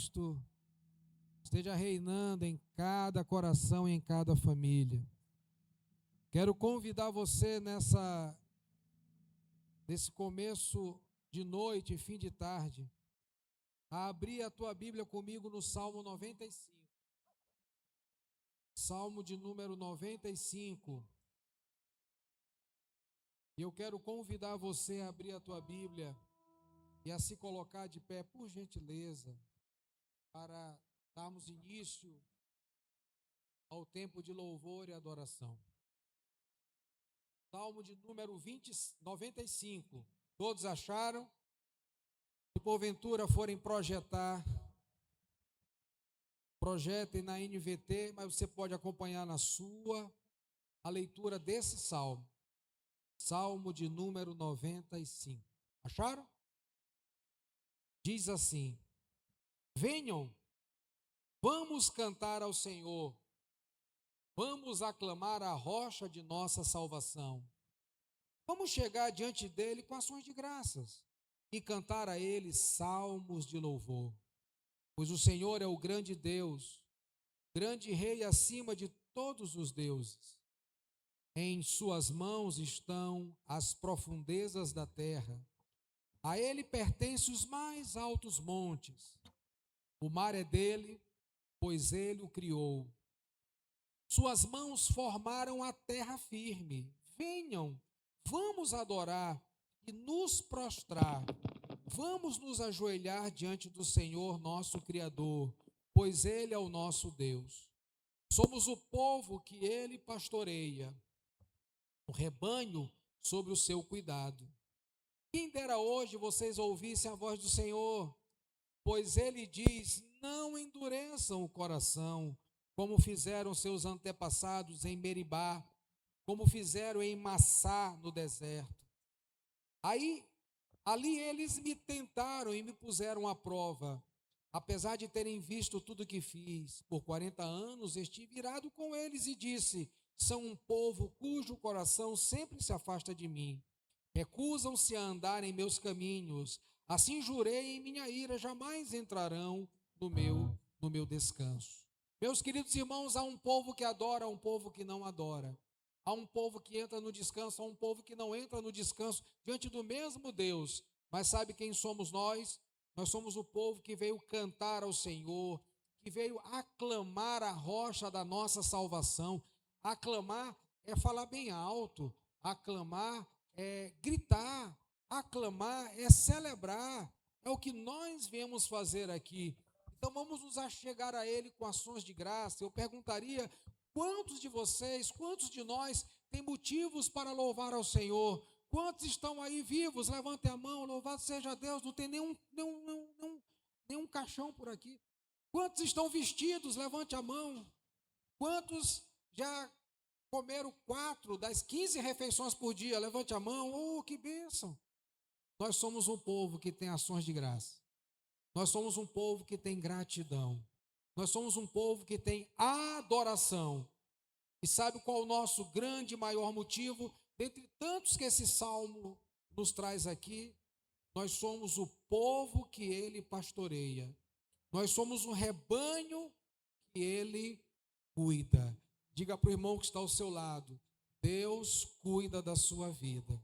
Cristo esteja reinando em cada coração e em cada família. Quero convidar você nesse começo de noite e fim de tarde, a abrir a tua Bíblia comigo no Salmo 95. Salmo de número 95. E eu quero convidar você a abrir a tua Bíblia e a se colocar de pé, por gentileza, para darmos início ao tempo de louvor e adoração. Salmo de número 95. Todos acharam? Se porventura forem projetem na NVT, mas você pode acompanhar na sua a leitura desse salmo. Salmo de número 95. Acharam? Diz assim: venham, vamos cantar ao Senhor, vamos aclamar a rocha de nossa salvação. Vamos chegar diante dele com ações de graças e cantar a ele salmos de louvor. Pois o Senhor é o grande Deus, grande Rei acima de todos os deuses. Em suas mãos estão as profundezas da terra. A ele pertencem os mais altos montes. O mar é dele, pois ele o criou. Suas mãos formaram a terra firme. Venham, vamos adorar e nos prostrar. Vamos nos ajoelhar diante do Senhor nosso Criador, pois ele é o nosso Deus. Somos o povo que ele pastoreia, o rebanho sob o seu cuidado. Quem dera hoje vocês ouvissem a voz do Senhor, pois ele diz: não endureçam o coração, como fizeram seus antepassados em Meribá, como fizeram em Massá no deserto. Ali eles me tentaram e me puseram à prova, apesar de terem visto tudo o que fiz. Por 40 anos estive irado com eles e disse: são um povo cujo coração sempre se afasta de mim. Recusam-se a andar em meus caminhos. Assim jurei em minha ira, jamais entrarão no meu descanso. Meus queridos irmãos, há um povo que adora, há um povo que não adora. Há um povo que entra no descanso, há um povo que não entra no descanso diante do mesmo Deus. Mas sabe quem somos nós? Nós somos o povo que veio cantar ao Senhor, que veio aclamar a rocha da nossa salvação. Aclamar é falar bem alto, aclamar é gritar, aclamar é celebrar. É o que nós viemos fazer aqui. Então vamos nos achegar a ele com ações de graça. Eu perguntaria: quantos de vocês, quantos de nós têm motivos para louvar ao Senhor? Quantos estão aí vivos? Levantem a mão, louvado seja Deus. Não tem nenhum caixão por aqui. Quantos estão vestidos? Levante a mão. Quantos já comeram 4 das 15 refeições por dia? Levante a mão. Oh, que bênção! Nós somos um povo que tem ações de graça. Nós somos um povo que tem gratidão. Nós somos um povo que tem adoração. E sabe qual é o nosso grande e maior motivo? Dentre tantos que esse salmo nos traz aqui, nós somos o povo que ele pastoreia. Nós somos um rebanho que ele cuida. Diga para o irmão que está ao seu lado: Deus cuida da sua vida.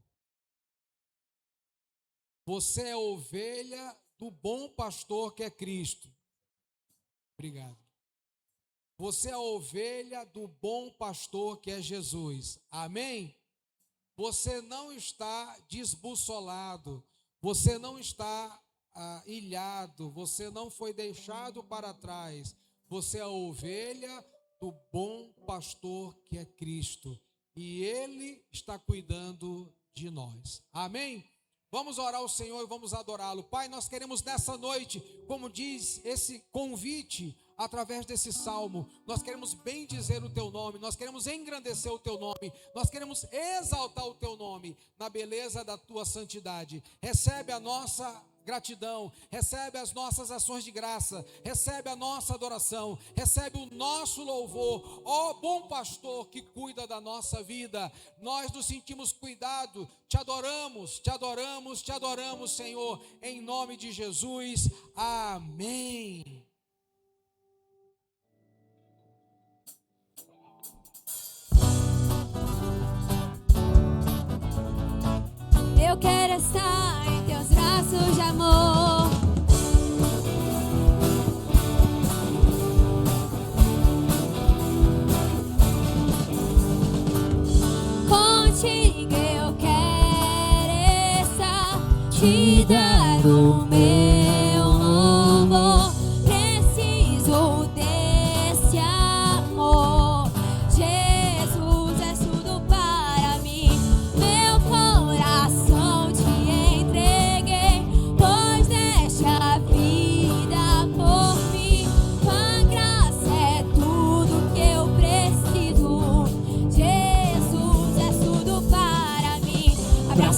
Você é ovelha do bom pastor que é Cristo. Obrigado. Você é a ovelha do bom pastor que é Jesus. Amém? Você não está desbussolado. Você não está ilhado. Você não foi deixado para trás. Você é a ovelha do bom pastor que é Cristo. E Ele está cuidando de nós. Amém? Vamos orar ao Senhor e vamos adorá-lo. Pai, nós queremos nessa noite, como diz esse convite, através desse salmo, nós queremos bendizer o teu nome, nós queremos engrandecer o teu nome, nós queremos exaltar o teu nome na beleza da tua santidade. Recebe a nossa gratidão, recebe as nossas ações de graça, recebe a nossa adoração, recebe o nosso louvor. Ó bom pastor que cuida da nossa vida, nós nos sentimos cuidado, te adoramos, te adoramos, te adoramos, Senhor, em nome de Jesus, amém.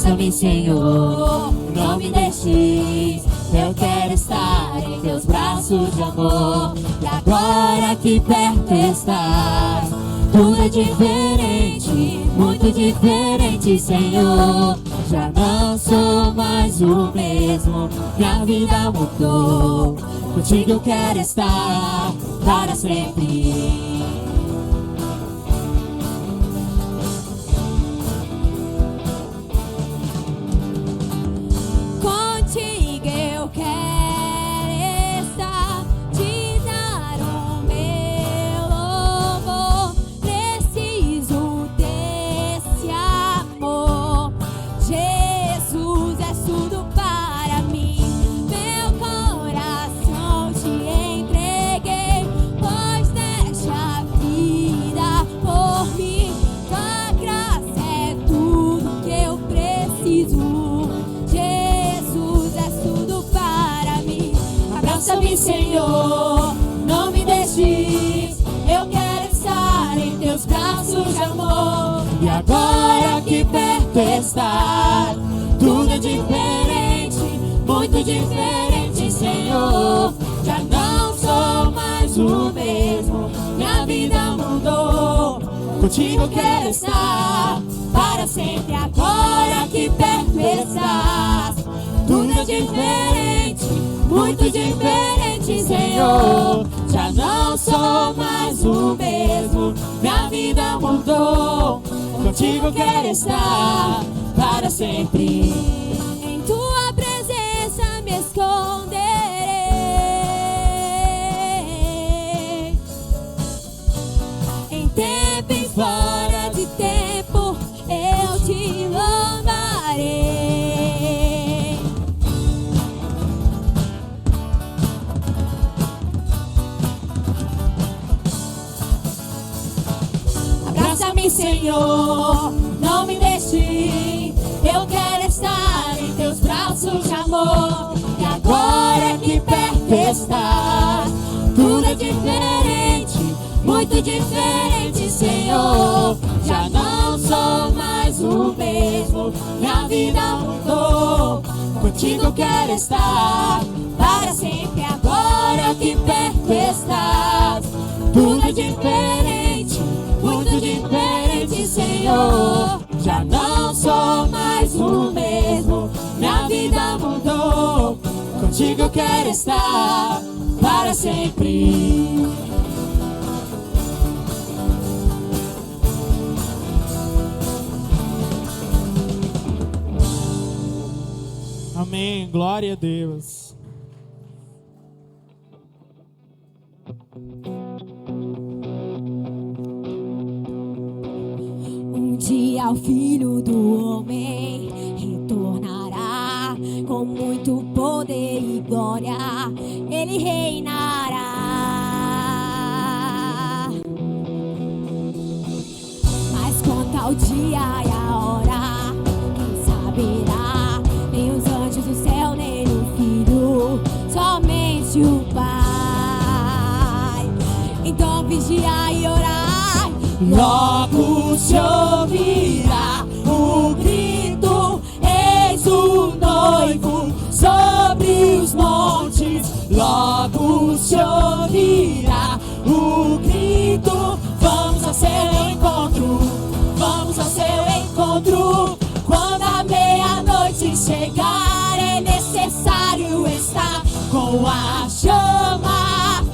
Abraça-me, Senhor, não me deixes. Eu quero estar em teus braços de amor. E agora que perto estás, tudo é diferente, muito diferente, Senhor. Já não sou mais o mesmo, minha vida mudou. Contigo eu quero estar para sempre. Contigo eu quero estar, te dar o meu louvor. Preciso desse amor. Jesus é tudo para mim. Meu coração te entreguei, pois deste a vida por mim. Tua graça é tudo que eu preciso. Jesus é tudo para mim. Abraça-me, Senhor, não me deixes. Eu quero estar em teus braços de amor. E agora que perto estás, tudo é diferente, muito diferente, Senhor. Já não sou mais o mesmo, minha vida mudou. Contigo eu quero estar para sempre. Agora que perto estás, tudo é diferente, muito diferente, Senhor. Já não sou mais o mesmo, minha vida mudou. Contigo eu quero estar para sempre. Em tua presença me esconderei. Em tempo e fora de tempo eu te louvarei. Abraça-me, Senhor, não me deixe. Eu quero estar em teus braços de amor. E agora que perto estás, tudo é diferente, muito diferente, Senhor. Já não sou mais o mesmo, minha vida mudou. Contigo eu quero estar para sempre. Agora que perto estás, tudo é diferente, muito diferente, Senhor. Já não sou mais o mesmo, minha vida mudou. Contigo eu quero estar para sempre. Amém, glória a Deus. Um dia o Filho do Homem retornará com muito poder e glória. Ele reinará. Mas quanto ao dia e a hora, quem saberá? Nem os anjos do céu, nem o Filho, somente o Pai. Então vigia e orai. Logo se ouvirá o grito, eis o noivo sobre os montes. Logo se ouvirá o grito, vamos ao seu encontro, vamos ao seu encontro. Quando a meia-noite chegar, é necessário estar com a chama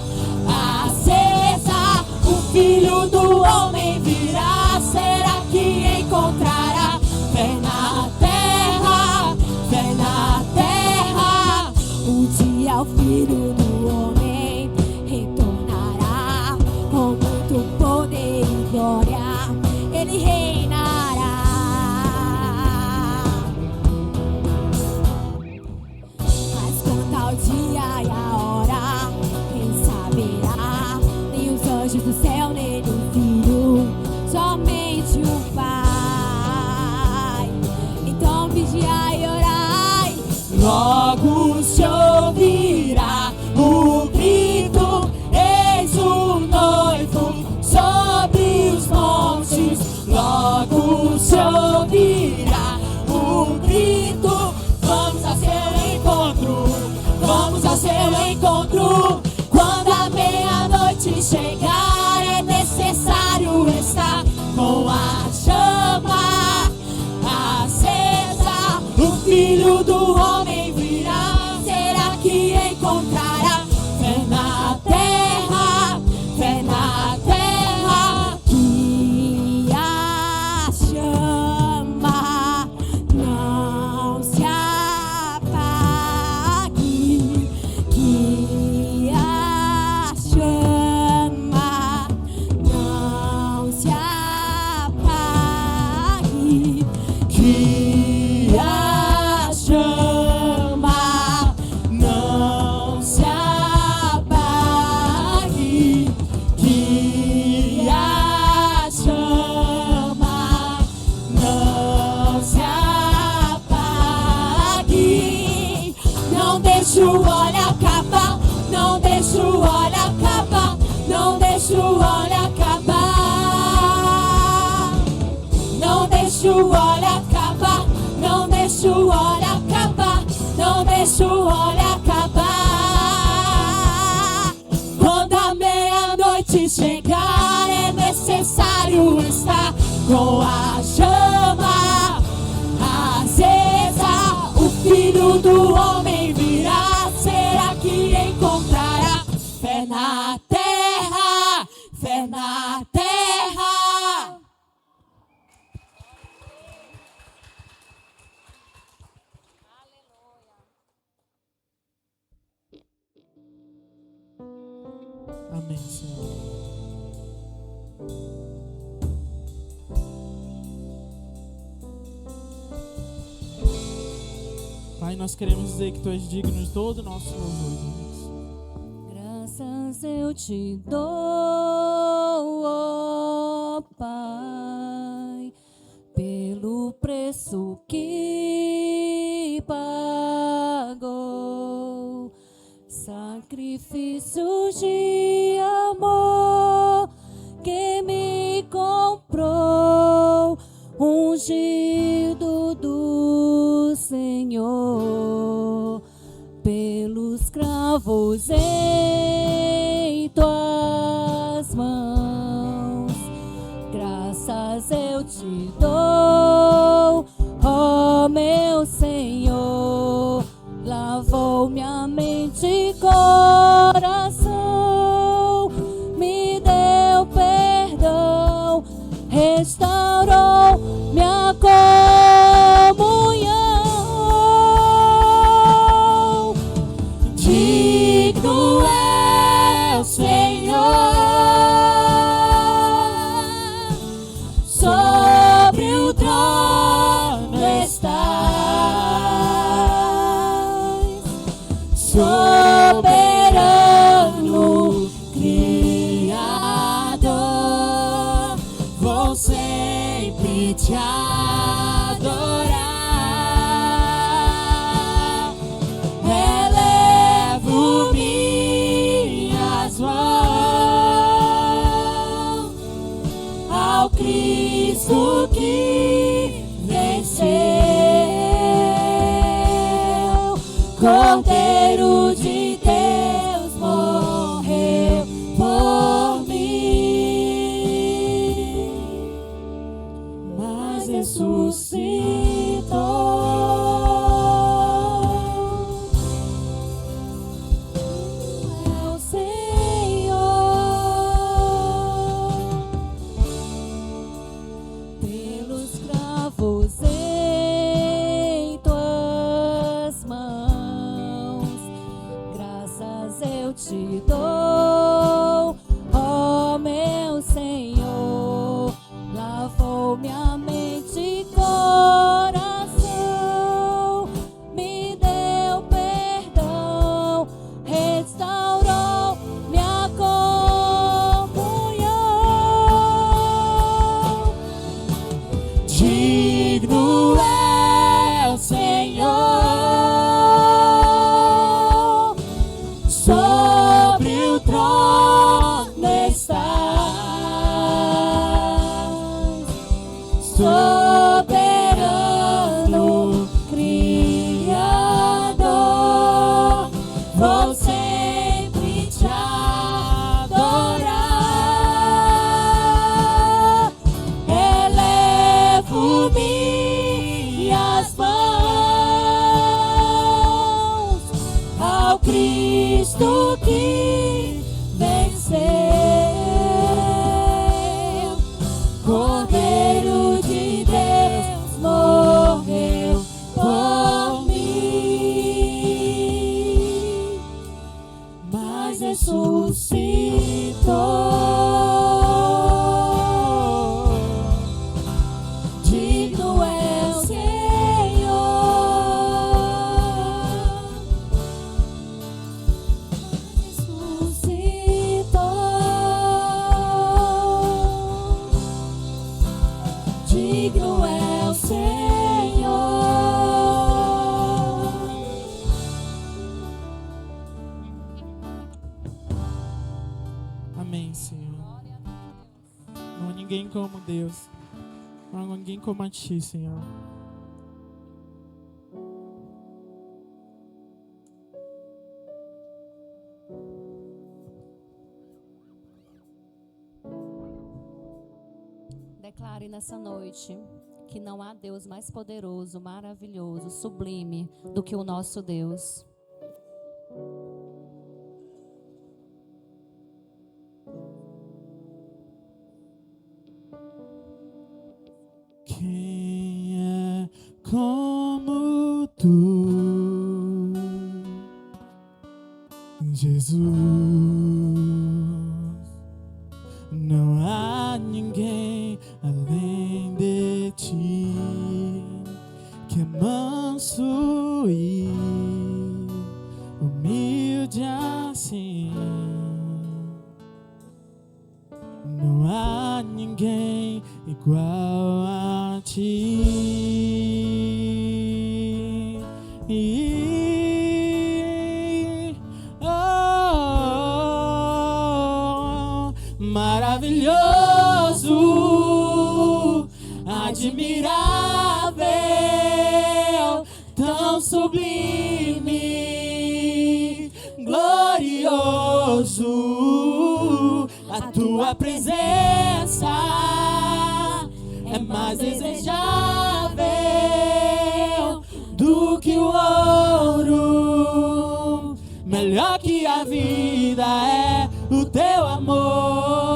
acesa. O Filho do Homem virá, será que encontrará fé na terra, fé na terra? Um dia o Filho do Homem retornará com muito poder e glória. Ele reinará. Mas quanto ao dia e a hora, deixa o óleo acabar, não deixa o óleo acabar. Não deixa o óleo acabar, não deixa o óleo acabar, não deixa o óleo acabar. Quando a meia-noite chegar, é necessário estar com a chama acesa. O Filho do Homem virá, será que encontrará fé na terra, fé na terra. Amém, Senhor. Pai, nós queremos dizer que Tu és digno de todo o nosso louvor, Jesus. Graças eu te dou, ó Pai, pelo preço que pagou, sacrifício de amor que me comprou, ungido do Senhor, pelos cravos em tuas mãos. Graças eu te dou, ó meu Senhor, lavou minha mente e coração, me deu perdão, restaurou minha comunhão. Digno é o Senhor, sobre o trono estás, soberano Criador, vou sempre te adorar. Elevo minhas mãos ao Cristo que venceu, Cordeiro de Deus morreu por mim, mas ressuscitou. É o Senhor, pelos cravos em tuas mãos. Graças eu te dou, ó meu Senhor, lavou minha mente e coração, me deu perdão, restaurou minha comunhão. Digno é o Senhor, sobre o trono estás, soberano Criador, vou sempre te adorar. Elevo minhas mãos ao Cristo que venceu, Cordeiro de Deus morreu por mim, mas ressuscitou. Digno é o Senhor, digno é o Senhor. Amém, Senhor. Não há ninguém como Deus. Não há ninguém como a Ti, Senhor. Declare nessa noite que não há Deus mais poderoso, maravilhoso, sublime do que o nosso Deus. Quem é como Tu, Jesus? Não há ninguém além de Ti, que é manso e humilde assim. Não há ninguém igual a Ti. Oh, maravilhoso, admirável, tão sublime, glorioso. A Tua presença é mais desejável do que o ouro. Melhor que a vida é o Teu amor.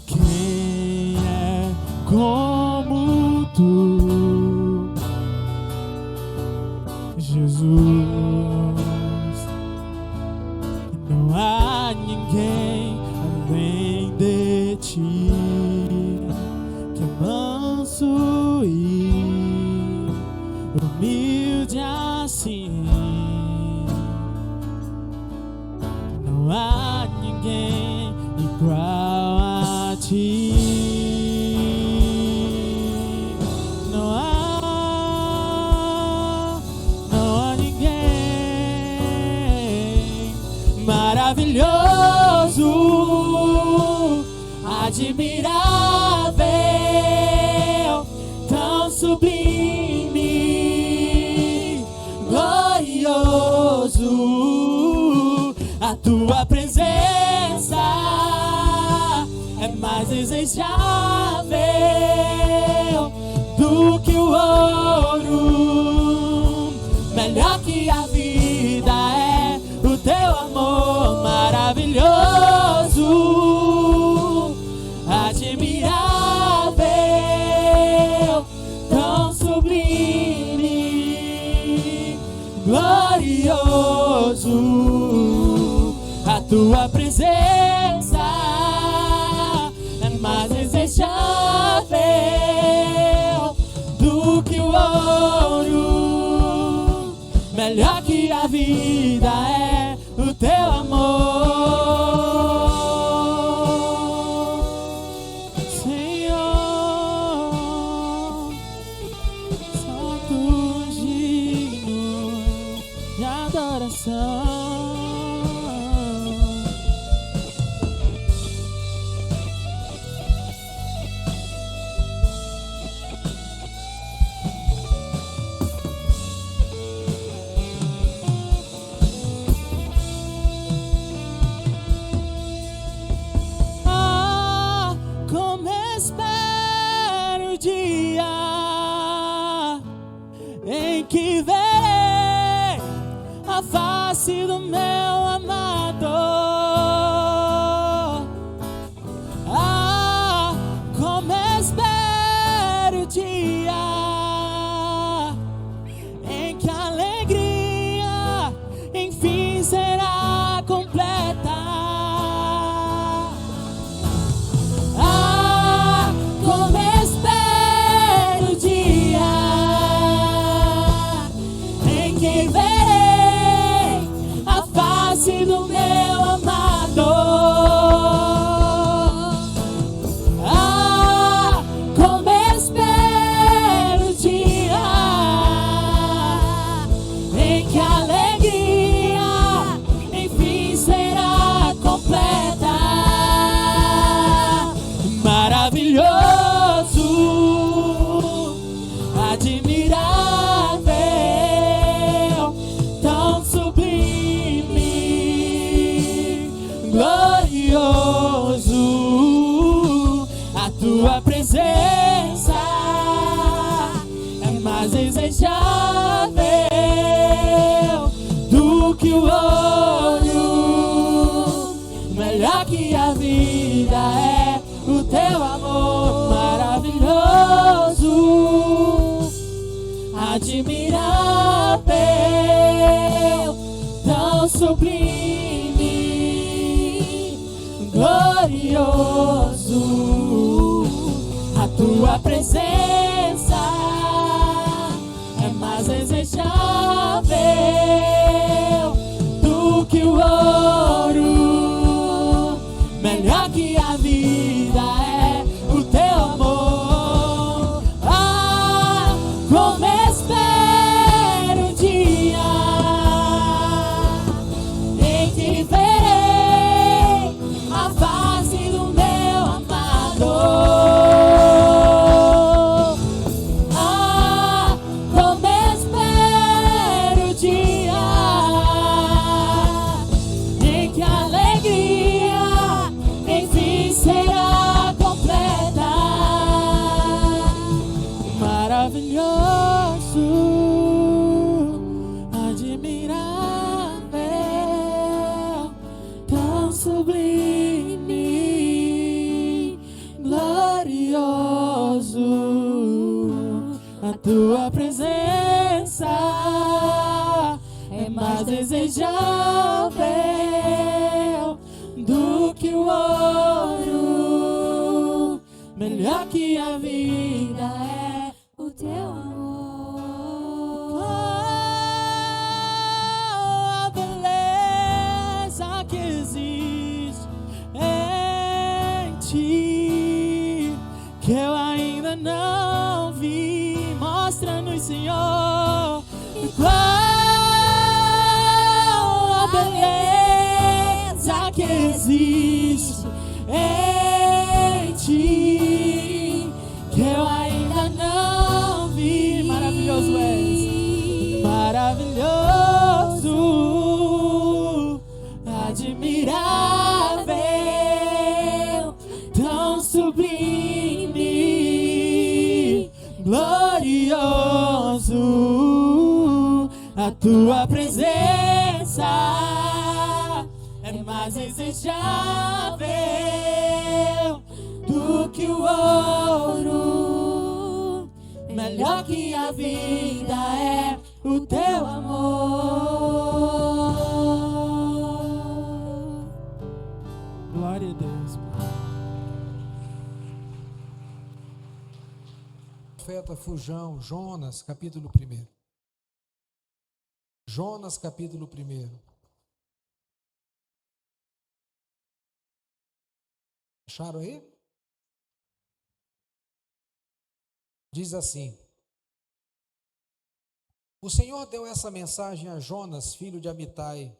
Quem é como Tu, Jesus? Não há ninguém além de Ti, que é manso e humilde assim. Não há ninguém igual a Ti. Não há ninguém maravilhoso, admirável, tão sublime, glorioso. A Tua presença é mais desejável do que o ouro. Melhor que a vida é o Teu amor. Maravilhoso, admirável, tão sublime, glorioso. A Tua presença é mais desejável do que o ouro. Melhor que a vida é o Teu amor. Senhor, só Tu és digno de adoração. Como espero o dia em que verei a face do meu amado. Como espero o dia em que a alegria enfim será completa. Como espero o dia em que verei a face que o ouro, melhor que a vida é o teu amor maravilhoso, admirável, tão sublime, glorioso. A tua presença é mais desejável do que o ouro, melhor que a vida é o teu amor. Ah, como espero o dia em que verei a face do meu amado. Ah, como espero o dia em que a alegria enfim será completa. Maravilhoso, admirável, tão sublime, glorioso. A tua presença é mais desejável do que o ouro, melhor que a vida é O teu amor. a beleza que existe em ti, que eu ainda não vi. Mostra-nos, Senhor, qual a beleza que existe em ti, que eu ainda não vi. Maravilhoso és, maravilhoso, admirável, tão sublime, glorioso. A tua presença é mais desejável do que o ouro, melhor que a vida é o teu amor. Glória a Deus. Profeta Fujão, Jonas, capítulo 1. Jonas, capítulo 1. Acharam aí? Diz assim: o Senhor deu essa mensagem a Jonas, filho de Amitai: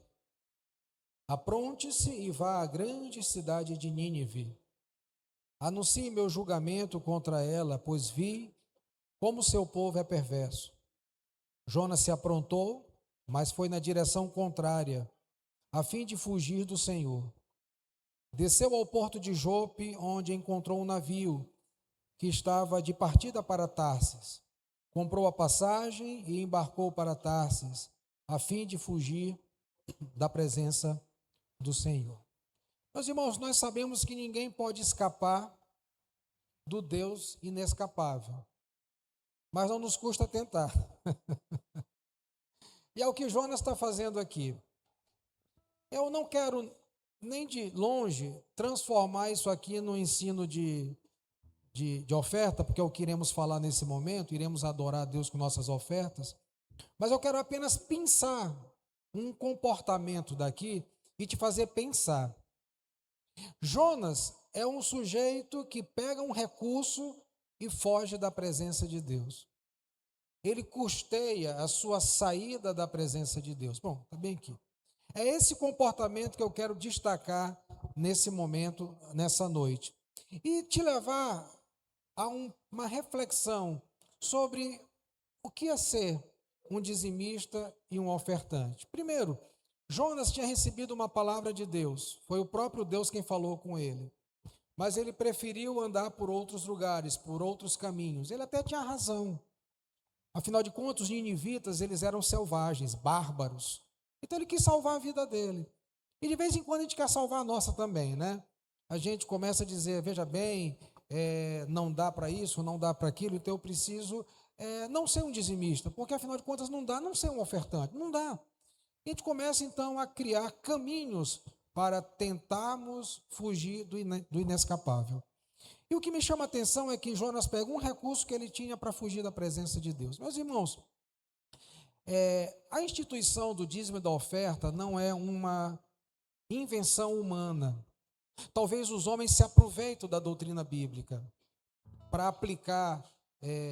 apronte-se e vá à grande cidade de Nínive. Anuncie meu julgamento contra ela, pois vi como seu povo é perverso. Jonas se aprontou, mas foi na direção contrária, a fim de fugir do Senhor. Desceu ao porto de Jope, onde encontrou um navio que estava de partida para Tarsis. Comprou a passagem e embarcou para Tarsis, a fim de fugir da presença do Senhor. Meus irmãos, nós sabemos que ninguém pode escapar do Deus inescapável, mas não nos custa tentar. E é o que Jonas está fazendo aqui. Eu não quero nem de longe transformar isso aqui no ensino de oferta, porque é o que iremos falar nesse momento, iremos adorar a Deus com nossas ofertas, mas eu quero apenas pensar um comportamento daqui e te fazer pensar. Jonas é um sujeito que pega um recurso e foge da presença de Deus. Ele custeia a sua saída da presença de Deus. Bom, está bem aqui. É esse comportamento que eu quero destacar nesse momento, nessa noite. E te levar a uma reflexão sobre o que é ser um dizimista e um ofertante. Primeiro, Jonas tinha recebido uma palavra de Deus. Foi o próprio Deus quem falou com ele. Mas ele preferiu andar por outros lugares, por outros caminhos. Ele até tinha razão. Afinal de contas, os ninivitas, eles eram selvagens, bárbaros. Então ele quis salvar a vida dele. E de vez em quando a gente quer salvar a nossa também, né? A gente começa a dizer, veja bem, não dá para isso, não dá para aquilo, então eu preciso não ser um dizimista, porque afinal de contas não dá não ser um ofertante, não dá. E a gente começa então a criar caminhos para tentarmos fugir do inescapável. E o que me chama a atenção é que Jonas pega um recurso que ele tinha para fugir da presença de Deus. Meus irmãos, a instituição do dízimo e da oferta não é uma invenção humana. Talvez os homens se aproveitem da doutrina bíblica para aplicar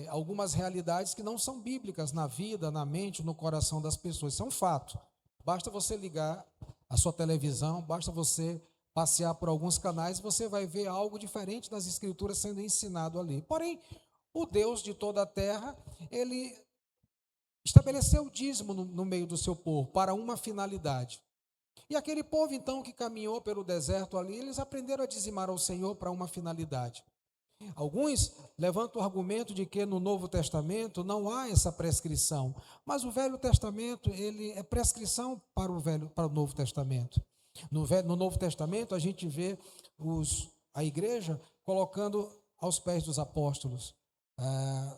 algumas realidades que não são bíblicas na vida, na mente, no coração das pessoas. Isso é um fato. Basta você ligar a sua televisão, basta você passear por alguns canais, você vai ver algo diferente das escrituras sendo ensinado ali. Porém, o Deus de toda a terra, ele estabeleceu o dízimo no meio do seu povo para uma finalidade. E aquele povo, então, que caminhou pelo deserto ali, eles aprenderam a dizimar ao Senhor para uma finalidade. Alguns levantam o argumento de que no Novo Testamento não há essa prescrição, mas o Velho Testamento, ele é prescrição para o Novo Testamento. No Novo Testamento, a gente vê a igreja colocando aos pés dos apóstolos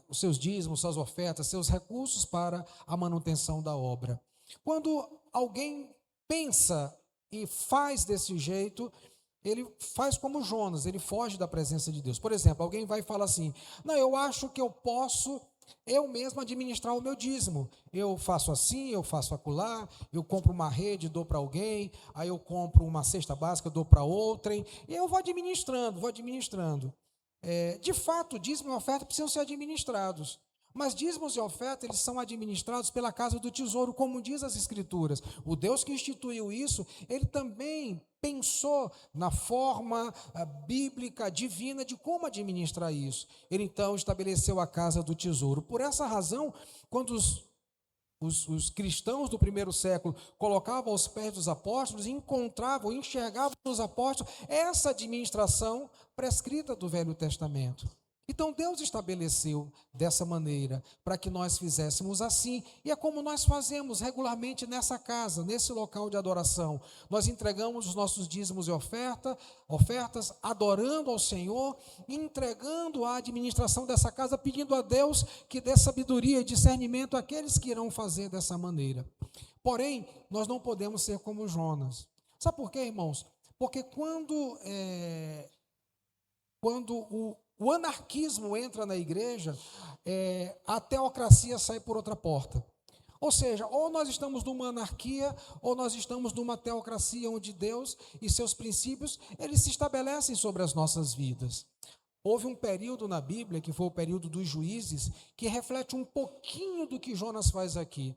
os seus dízimos, suas ofertas, seus recursos para a manutenção da obra. Quando alguém pensa e faz desse jeito, ele faz como Jonas, ele foge da presença de Deus. Por exemplo, alguém vai falar assim, não, eu acho que eu posso eu mesmo administrar o meu dízimo. Eu faço assim, eu faço acolá, eu compro uma rede, dou para alguém, aí eu compro uma cesta básica, dou para outrem, e eu vou administrando. De fato, dízimo e oferta precisam ser administrados. Mas dízimos e ofertas, eles são administrados pela casa do tesouro, como diz as Escrituras. O Deus que instituiu isso, ele também pensou na forma bíblica, divina, de como administrar isso. Ele então estabeleceu a casa do tesouro. Por essa razão, quando os cristãos do primeiro século colocavam aos pés dos apóstolos, enxergavam nos apóstolos essa administração prescrita do Velho Testamento. Então Deus estabeleceu dessa maneira para que nós fizéssemos assim, e é como nós fazemos regularmente nessa casa, nesse local de adoração. Nós entregamos os nossos dízimos e ofertas, adorando ao Senhor, entregando a administração dessa casa, pedindo a Deus que dê sabedoria e discernimento àqueles que irão fazer dessa maneira. Porém, nós não podemos ser como Jonas. Sabe por quê, irmãos? Porque quando o anarquismo entra na igreja, a teocracia sai por outra porta. Ou seja, ou nós estamos numa anarquia, ou nós estamos numa teocracia onde Deus e seus princípios, eles se estabelecem sobre as nossas vidas. Houve um período na Bíblia, que foi o período dos juízes, que reflete um pouquinho do que Jonas faz aqui.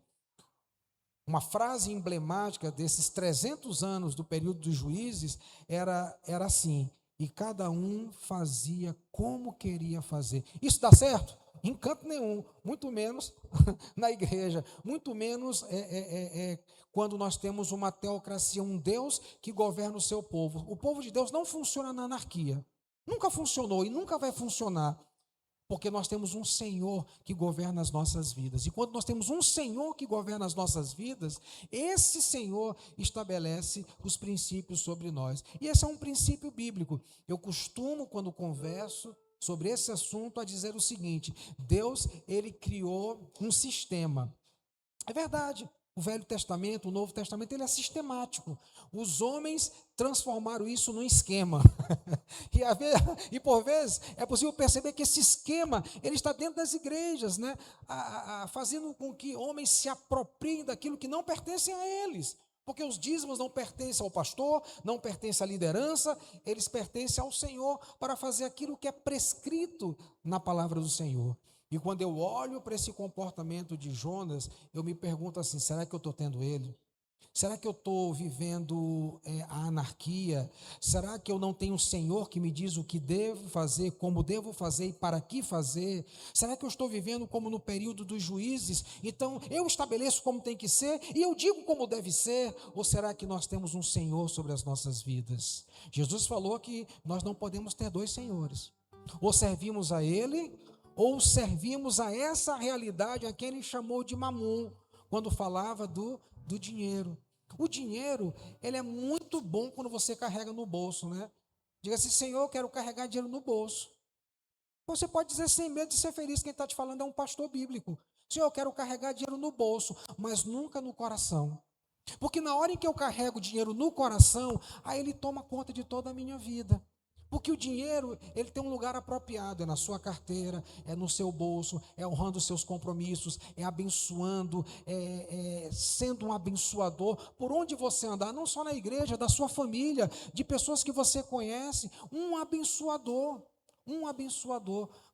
Uma frase emblemática desses 300 anos do período dos juízes era assim: e cada um fazia como queria fazer. Isso dá certo? Em canto nenhum, muito menos na igreja, muito menos quando nós temos uma teocracia, um Deus que governa o seu povo. O povo de Deus não funciona na anarquia. Nunca funcionou e nunca vai funcionar, porque nós temos um Senhor que governa as nossas vidas. E quando nós temos um Senhor que governa as nossas vidas, esse Senhor estabelece os princípios sobre nós. E esse é um princípio bíblico. Eu costumo, quando converso sobre esse assunto, a dizer o seguinte: Deus, ele criou um sistema. É verdade. O Velho Testamento, o Novo Testamento, ele é sistemático. Os homens transformaram isso num esquema. E por vezes é possível perceber que esse esquema ele está dentro das igrejas, né? Fazendo com que homens se apropriem daquilo que não pertence a eles. Porque os dízimos não pertencem ao pastor, não pertencem à liderança, eles pertencem ao Senhor para fazer aquilo que é prescrito na palavra do Senhor. E quando eu olho para esse comportamento de Jonas, eu me pergunto assim: será que eu estou tendo ele? Será que eu estou vivendo a anarquia? Será que eu não tenho um Senhor que me diz o que devo fazer, como devo fazer e para que fazer? Será que eu estou vivendo como no período dos juízes? Então eu estabeleço como tem que ser e eu digo como deve ser? Ou será que nós temos um Senhor sobre as nossas vidas? Jesus falou que nós não podemos ter dois senhores. Ou servimos a Ele, ou servimos a essa realidade a quem Ele chamou de Mamon, quando falava do do dinheiro. O dinheiro, ele é muito bom quando você carrega no bolso, né? Diga assim, Senhor, eu quero carregar dinheiro no bolso. Você pode dizer sem medo de ser feliz, quem está te falando é um pastor bíblico. Senhor, eu quero carregar dinheiro no bolso, mas nunca no coração. Porque na hora em que eu carrego dinheiro no coração, aí ele toma conta de toda a minha vida. Porque o dinheiro, ele tem um lugar apropriado, é na sua carteira, é no seu bolso, é honrando os seus compromissos, é abençoando, sendo um abençoador, por onde você andar, não só na igreja, da sua família, de pessoas que você conhece, um abençoador,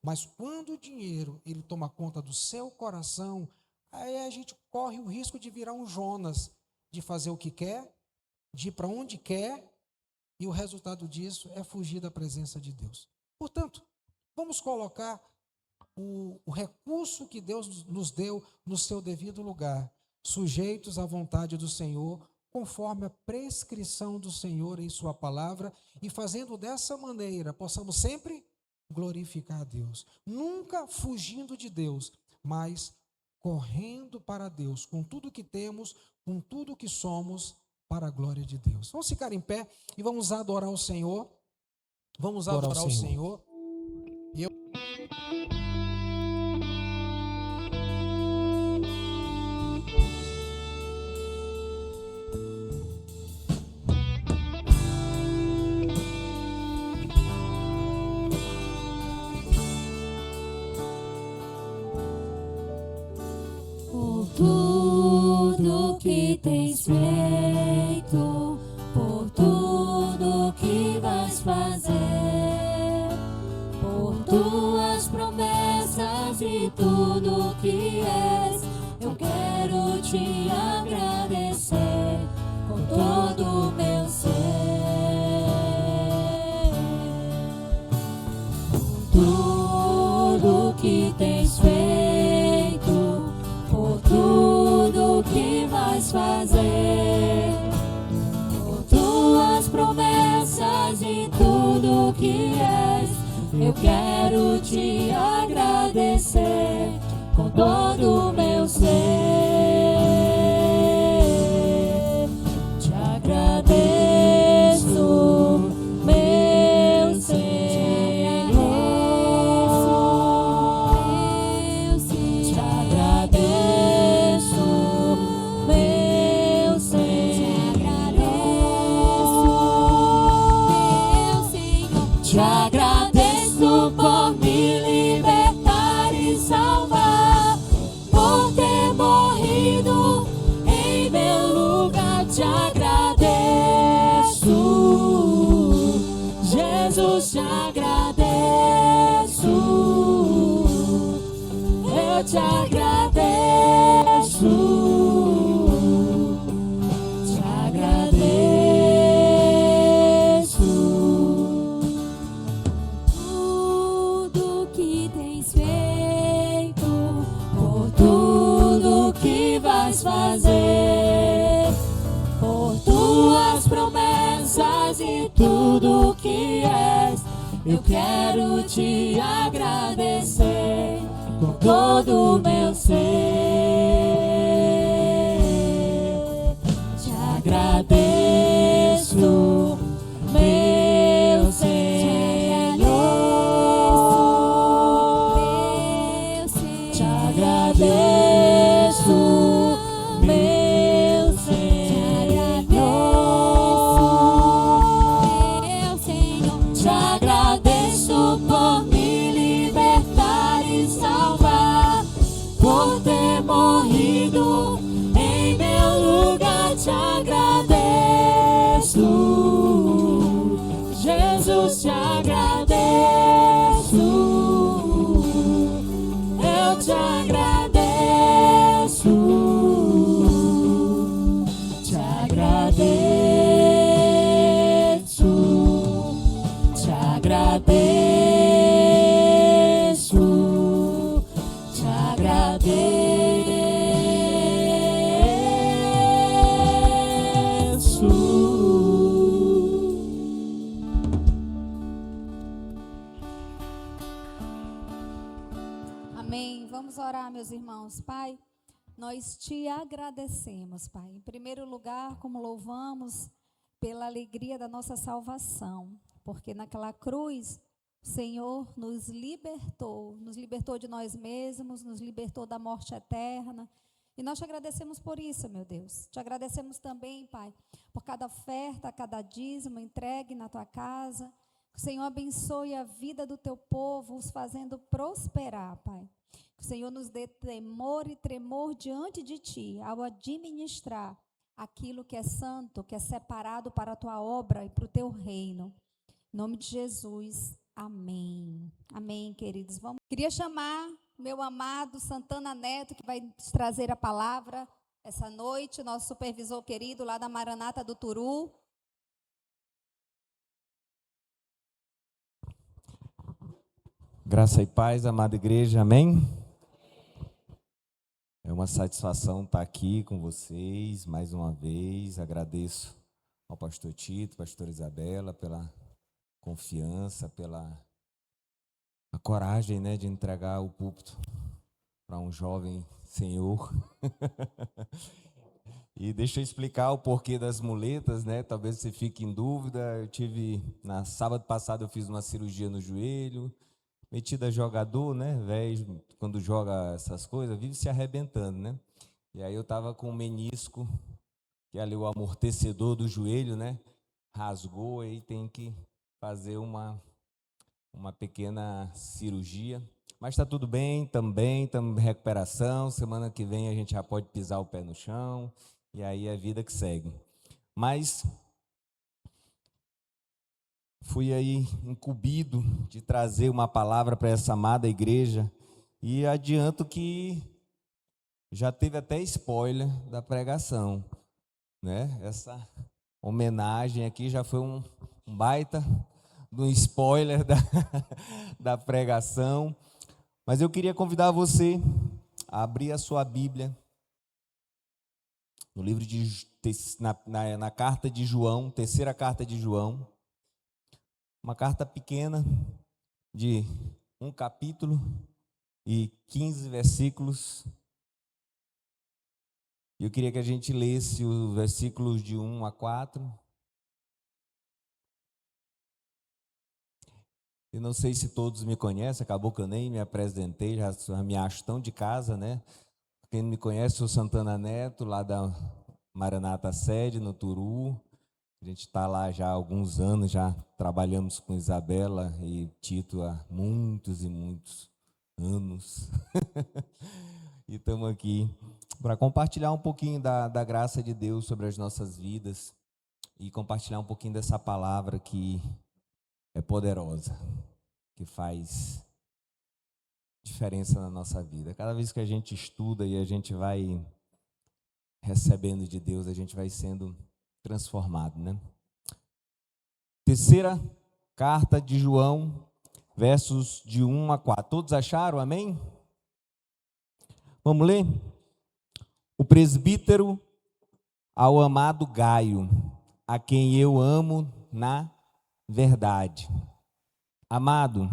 mas quando o dinheiro, ele toma conta do seu coração, aí a gente corre o risco de virar um Jonas, de fazer o que quer, de ir para onde quer, e o resultado disso é fugir da presença de Deus. Portanto, vamos colocar o recurso que Deus nos deu no seu devido lugar, sujeitos à vontade do Senhor, conforme a prescrição do Senhor em sua palavra, e fazendo dessa maneira, possamos sempre glorificar a Deus. Nunca fugindo de Deus, mas correndo para Deus, com tudo que temos, com tudo que somos, para a glória de Deus. Vamos ficar em pé e vamos adorar o Senhor. Vamos adorar o Senhor. E eu... Por tudo que tens feito, por tudo que vais fazer, por tuas promessas e tudo que és, eu quero te agradecer com todo o meu ser. Por tudo que tens feito, por tudo que vais fazer, por tuas promessas e tudo que és, eu quero te agradecer com todo o meu ser. Te agradeço, meu Senhor. Te agradeço, meu Senhor. Te agradeço por me libertar e salvar, por ter morrido em meu lugar. Te agradeço, Jesus, te agradeço, eu te agradeço, te agradeço. Tudo que tens feito, por tudo que vais fazer, por tuas promessas e tudo que és, eu quero te agradecer com todo o meu ser. Te agradeço, meu Senhor. Te agradeço, meu Senhor. Te agradeço por me libertar e salvar, por ter morrido em meu lugar. Te agradeço, Jesus, te agradeço, eu te agradeço, te agradeço, te agradeço, te agradeço. Amém. Vamos orar, meus irmãos. Pai, nós te agradecemos, Pai. Em primeiro lugar, como louvamos pela alegria da nossa salvação, porque naquela cruz o Senhor nos libertou de nós mesmos, nos libertou da morte eterna. E nós te agradecemos por isso, meu Deus. Te agradecemos também, Pai, por cada oferta, cada dízimo entregue na tua casa. Que o Senhor abençoe a vida do teu povo, os fazendo prosperar, Pai. Que o Senhor nos dê temor e tremor diante de ti, ao administrar aquilo que é santo, que é separado para a tua obra e para o teu reino. Em nome de Jesus, amém. Amém, queridos. Queria chamar meu amado Santana Neto, que vai nos trazer a palavra essa noite, nosso supervisor querido lá da Maranata do Turu. Graça e paz, amada igreja, amém? É uma satisfação estar aqui com vocês mais uma vez. Agradeço ao pastor Tito, pastor Isabela, pela confiança, pela a coragem, né, de entregar o púlpito para um jovem senhor. E deixa eu explicar o porquê das muletas, né? Talvez você fique em dúvida. Sábado passado eu fiz uma cirurgia no joelho, metido a jogador, né? Velho, quando joga essas coisas, vive se arrebentando, né? E aí eu estava com o menisco, que é ali o amortecedor do joelho, né? Rasgou, aí tem que fazer uma pequena cirurgia. Mas está tudo bem também, estamos em recuperação. Semana que vem a gente já pode pisar o pé no chão, e aí é a vida que segue. Mas fui aí incumbido de trazer uma palavra para essa amada igreja, e adianto que já teve até spoiler da pregação, né? Essa homenagem aqui já foi um baita do spoiler da pregação. Mas eu queria convidar você a abrir a sua Bíblia no livro na carta de João, terceira carta de João, uma carta pequena de 1 capítulo e 15 versículos. Eu queria que a gente lesse os versículos de 1 a 4. Eu não sei se todos me conhecem, acabou que eu nem me apresentei, já me acho tão de casa, né? Quem não me conhece, sou Santana Neto, lá da Maranata Sede, no Turu. A gente está lá já há alguns anos, já trabalhamos com Isabela e Tito há muitos e muitos anos. E estamos aqui para compartilhar um pouquinho da graça de Deus sobre as nossas vidas e compartilhar um pouquinho dessa palavra que é poderosa, que faz diferença na nossa vida. Cada vez que a gente estuda e a gente vai recebendo de Deus, a gente vai sendo transformado, né? Terceira carta de João, versos de 1 a 4. Todos acharam? Amém? Vamos ler? O presbítero ao amado Gaio, a quem eu amo na verdade. Amado,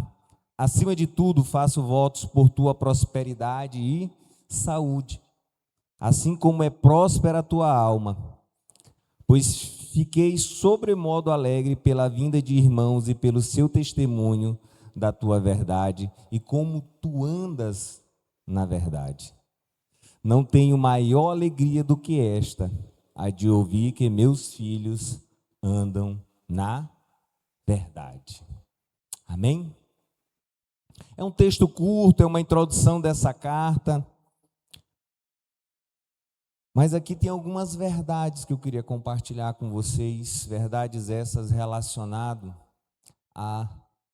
acima de tudo faço votos por tua prosperidade e saúde, assim como é próspera a tua alma, pois fiquei sobremodo alegre pela vinda de irmãos e pelo seu testemunho da tua verdade e como tu andas na verdade. Não tenho maior alegria do que esta, a de ouvir que meus filhos andam na verdade. Amém? É um texto curto, é uma introdução dessa carta, mas aqui tem algumas verdades que eu queria compartilhar com vocês, verdades essas relacionadas a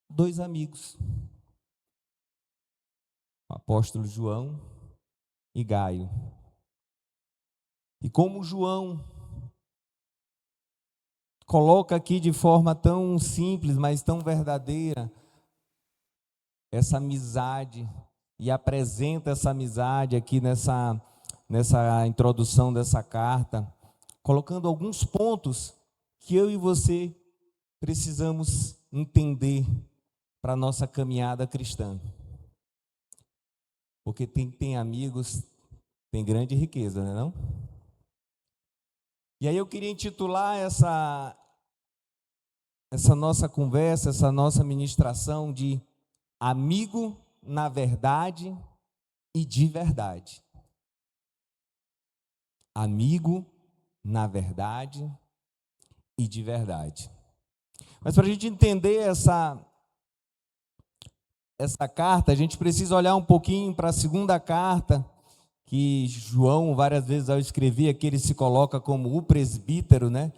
dois amigos, o apóstolo João e Gaio. E como João coloca aqui de forma tão simples, mas tão verdadeira, essa amizade, e apresenta essa amizade aqui nessa introdução dessa carta, colocando alguns pontos que eu e você precisamos entender para a nossa caminhada cristã. Porque tem amigos tem grande riqueza, não é não? E aí eu queria intitular essa nossa conversa, essa nossa ministração de amigo na verdade e de verdade. Amigo na verdade e de verdade. Mas para a gente entender essa carta, a gente precisa olhar um pouquinho para a segunda carta, que João, várias vezes ao escrever aqui, ele se coloca como o presbítero, né?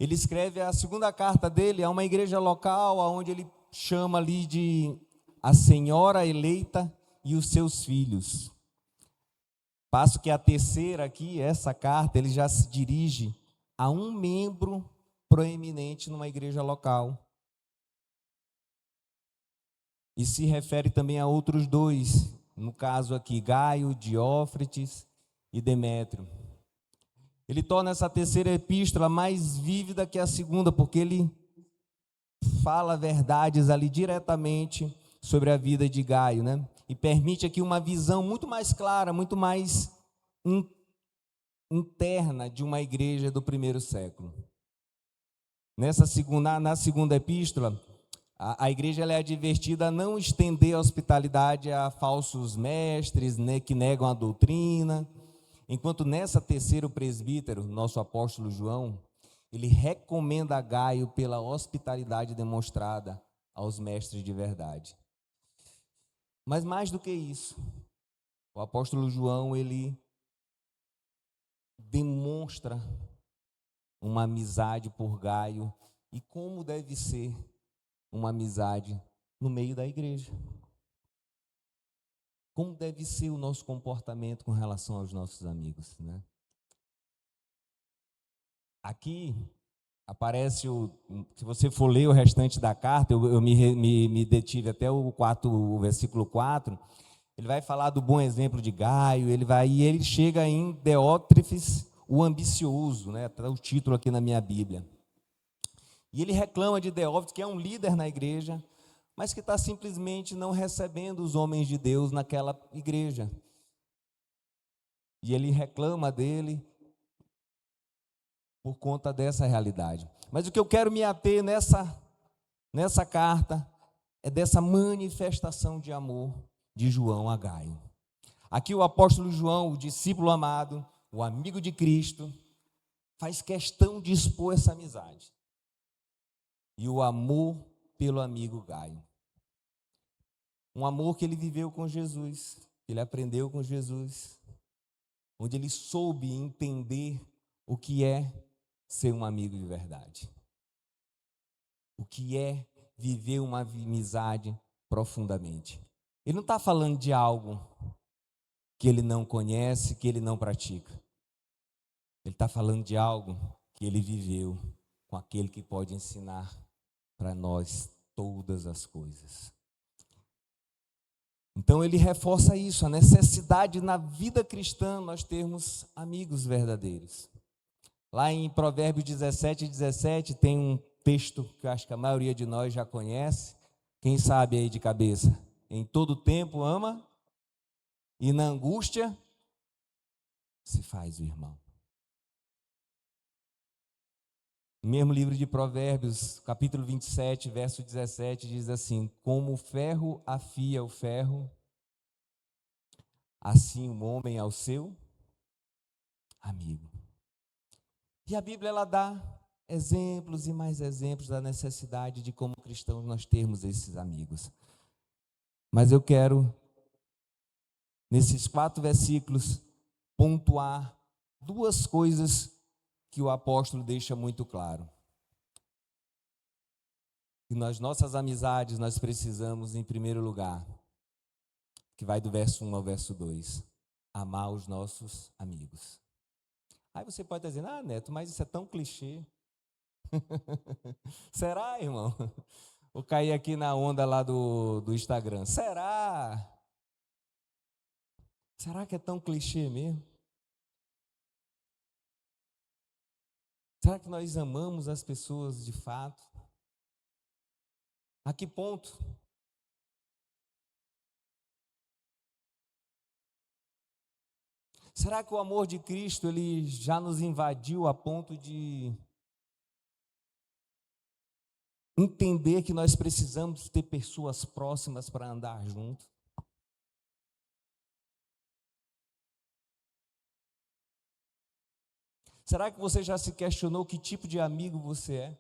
Ele escreve a segunda carta dele a uma igreja local, onde ele chama ali de a senhora eleita e os seus filhos. Passo que a terceira aqui, essa carta, ele já se dirige a um membro proeminente numa igreja local. E se refere também a outros dois, no caso aqui, Gaio, Diófretes e Demétrio. Ele torna essa terceira epístola mais vívida que a segunda, porque ele fala verdades ali diretamente sobre a vida de Gaio, né? E permite aqui uma visão muito mais clara, muito mais interna de uma igreja do primeiro século. Na segunda epístola, a igreja ela é advertida a não estender a hospitalidade a falsos mestres, né, que negam a doutrina, enquanto nessa terceira o presbítero, nosso apóstolo João, ele recomenda a Gaio pela hospitalidade demonstrada aos mestres de verdade. Mas mais do que isso, o apóstolo João, ele demonstra uma amizade por Gaio e como deve ser uma amizade no meio da igreja. Como deve ser o nosso comportamento com relação aos nossos amigos, né? Aqui aparece, se você for ler o restante da carta, eu me detive até o versículo 4, ele vai falar do bom exemplo de Gaio, e ele chega em Diótrefes, o ambicioso, né? Está o título aqui na minha Bíblia. E ele reclama de Diótrefes, que é um líder na igreja, mas que está simplesmente não recebendo os homens de Deus naquela igreja. E ele reclama dele por conta dessa realidade. Mas o que eu quero me ater nessa carta é dessa manifestação de amor de João a Gaio. Aqui o apóstolo João, o discípulo amado, o amigo de Cristo, faz questão de expor essa amizade. E o amor pelo amigo Gaio. Um amor que ele viveu com Jesus, que ele aprendeu com Jesus, onde ele soube entender o que é ser um amigo de verdade. O que é viver uma amizade profundamente. Ele não está falando de algo que ele não conhece, que ele não pratica. Ele está falando de algo que ele viveu com aquele que pode ensinar para nós todas as coisas. Então ele reforça isso, a necessidade na vida cristã nós termos amigos verdadeiros. Lá em Provérbios 17 tem um texto que eu acho que a maioria de nós já conhece. Quem sabe aí de cabeça? Em todo tempo ama e na angústia se faz o irmão. No mesmo livro de Provérbios, capítulo 27, verso 17, diz assim: como o ferro afia o ferro, assim o homem ao seu amigo. E a Bíblia ela dá exemplos e mais exemplos da necessidade de como cristãos nós termos esses amigos. Mas eu quero, nesses 4 versículos, pontuar 2 coisas que o apóstolo deixa muito claro. E nas nossas amizades nós precisamos, em primeiro lugar, que vai do verso 1 ao verso 2, amar os nossos amigos. Aí você pode estar dizendo, Neto, mas isso é tão clichê. Será, irmão? Vou cair aqui na onda lá do Instagram. Será? Será que é tão clichê mesmo? Será que nós amamos as pessoas de fato? A que ponto? Será que o amor de Cristo ele já nos invadiu a ponto de entender que nós precisamos ter pessoas próximas para andar junto? Será que você já se questionou que tipo de amigo você é?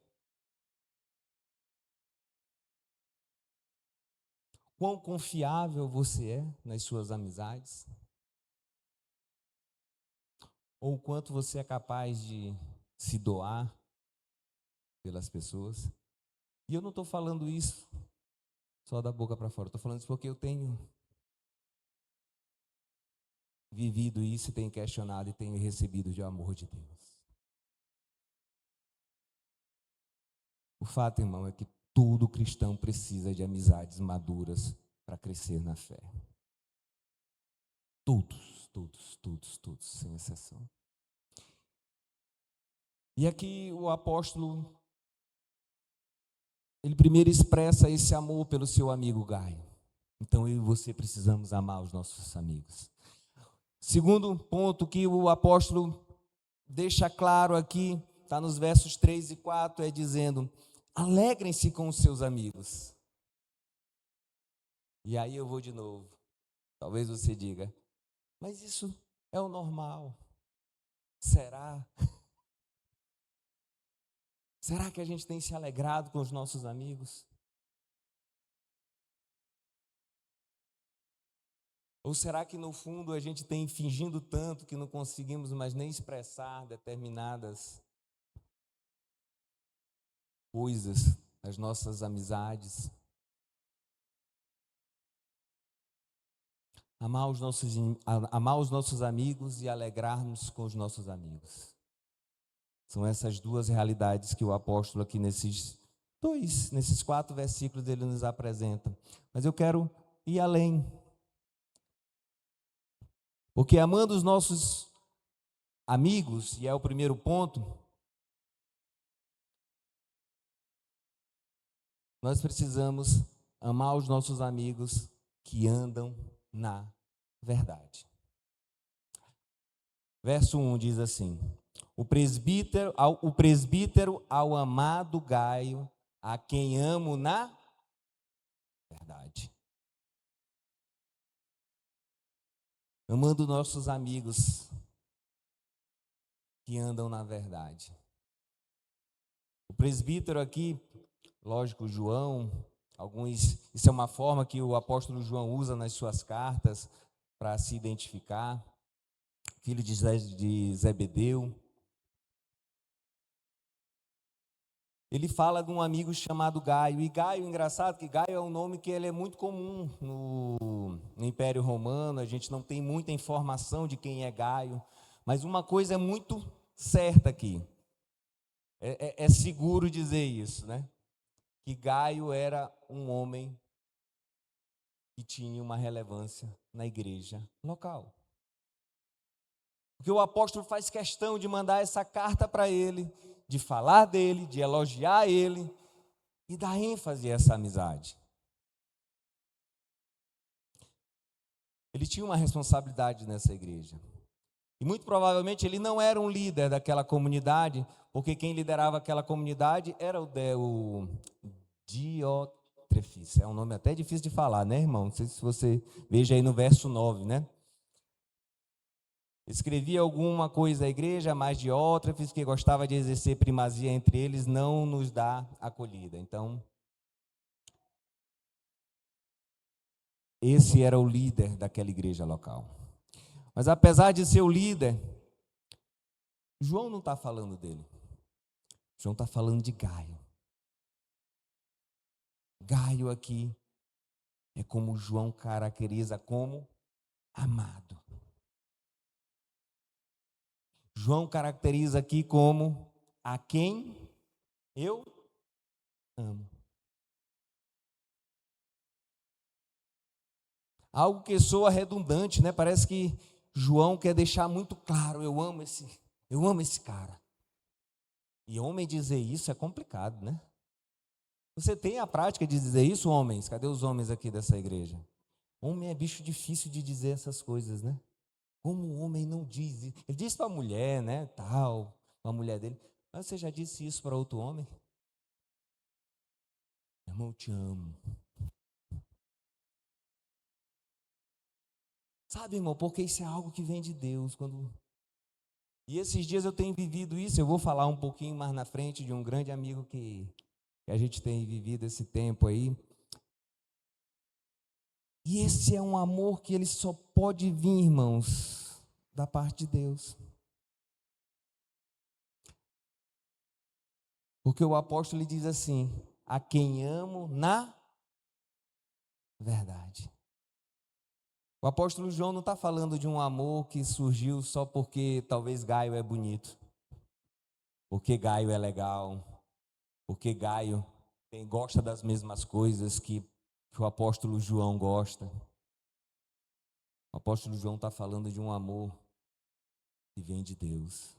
Quão confiável você é nas suas amizades? Ou o quanto você é capaz de se doar pelas pessoas? E eu não estou falando isso só da boca para fora, estou falando isso porque eu tenho vivido isso, tenho questionado e tenho recebido de amor de Deus. O fato, irmão, é que todo cristão precisa de amizades maduras para crescer na fé. Todos, todos, todos, todos, sem exceção. E aqui o apóstolo, ele primeiro expressa esse amor pelo seu amigo Gaio. Então eu e você precisamos amar os nossos amigos. Segundo ponto que o apóstolo deixa claro aqui, está nos versos 3 e 4, é dizendo: alegrem-se com os seus amigos. E aí eu vou de novo. Talvez você diga, mas isso é o normal. Será? Será que a gente tem se alegrado com os nossos amigos? Ou será que no fundo a gente tem fingindo tanto que não conseguimos mais nem expressar determinadas coisas das nossas amizades? Amar os nossos amigos e alegrarmos com os nossos amigos. São essas duas realidades que o apóstolo aqui nesses 4 versículos ele nos apresenta. Mas eu quero ir além. Porque amando os nossos amigos, e é o primeiro ponto, nós precisamos amar os nossos amigos que andam na verdade. Verso 1 diz assim: o presbítero ao amado Gaio, a quem amo na verdade. Amando nossos amigos que andam na verdade. O presbítero aqui, lógico, João, isso é uma forma que o apóstolo João usa nas suas cartas para se identificar, filho de Zebedeu. Ele fala de um amigo chamado Gaio, e Gaio, engraçado que Gaio é um nome que ele é muito comum no Império Romano, a gente não tem muita informação de quem é Gaio, mas uma coisa é muito certa aqui, é seguro dizer isso, né? Que Gaio era um homem que tinha uma relevância na igreja local. Porque o apóstolo faz questão de mandar essa carta para ele, de falar dele, de elogiar ele e dar ênfase a essa amizade. Ele tinha uma responsabilidade nessa igreja. E muito provavelmente ele não era um líder daquela comunidade, porque quem liderava aquela comunidade era o Diótrefes. É um nome até difícil de falar, né, irmão? Não sei se você veja aí no verso 9, né? Escrevia alguma coisa à igreja, mas Diótrefes, que gostava de exercer primazia entre eles, não nos dá acolhida. Então, esse era o líder daquela igreja local. Mas apesar de ser o líder, João não está falando dele. João está falando de Gaio. Gaio aqui é como João caracteriza como amado. João caracteriza aqui como a quem eu amo. Algo que soa redundante, né? Parece que João quer deixar muito claro, eu amo esse cara. E homem dizer isso é complicado, né? Você tem a prática de dizer isso, homens? Cadê os homens aqui dessa igreja? Homem é bicho difícil de dizer essas coisas, né? Como o homem não diz isso? Ele disse para a mulher, né, tal, para a mulher dele. Mas você já disse isso para outro homem? Irmão, eu te amo. Sabe, irmão, porque isso é algo que vem de Deus. E esses dias eu tenho vivido isso. Eu vou falar um pouquinho mais na frente de um grande amigo que a gente tem vivido esse tempo aí. E esse é um amor que ele só pode vir, irmãos, da parte de Deus. Porque o apóstolo ele diz assim: a quem amo na verdade. O apóstolo João não está falando de um amor que surgiu só porque talvez Gaio é bonito, porque Gaio é legal, porque Gaio gosta das mesmas coisas que o apóstolo João gosta. O apóstolo João está falando de um amor que vem de Deus.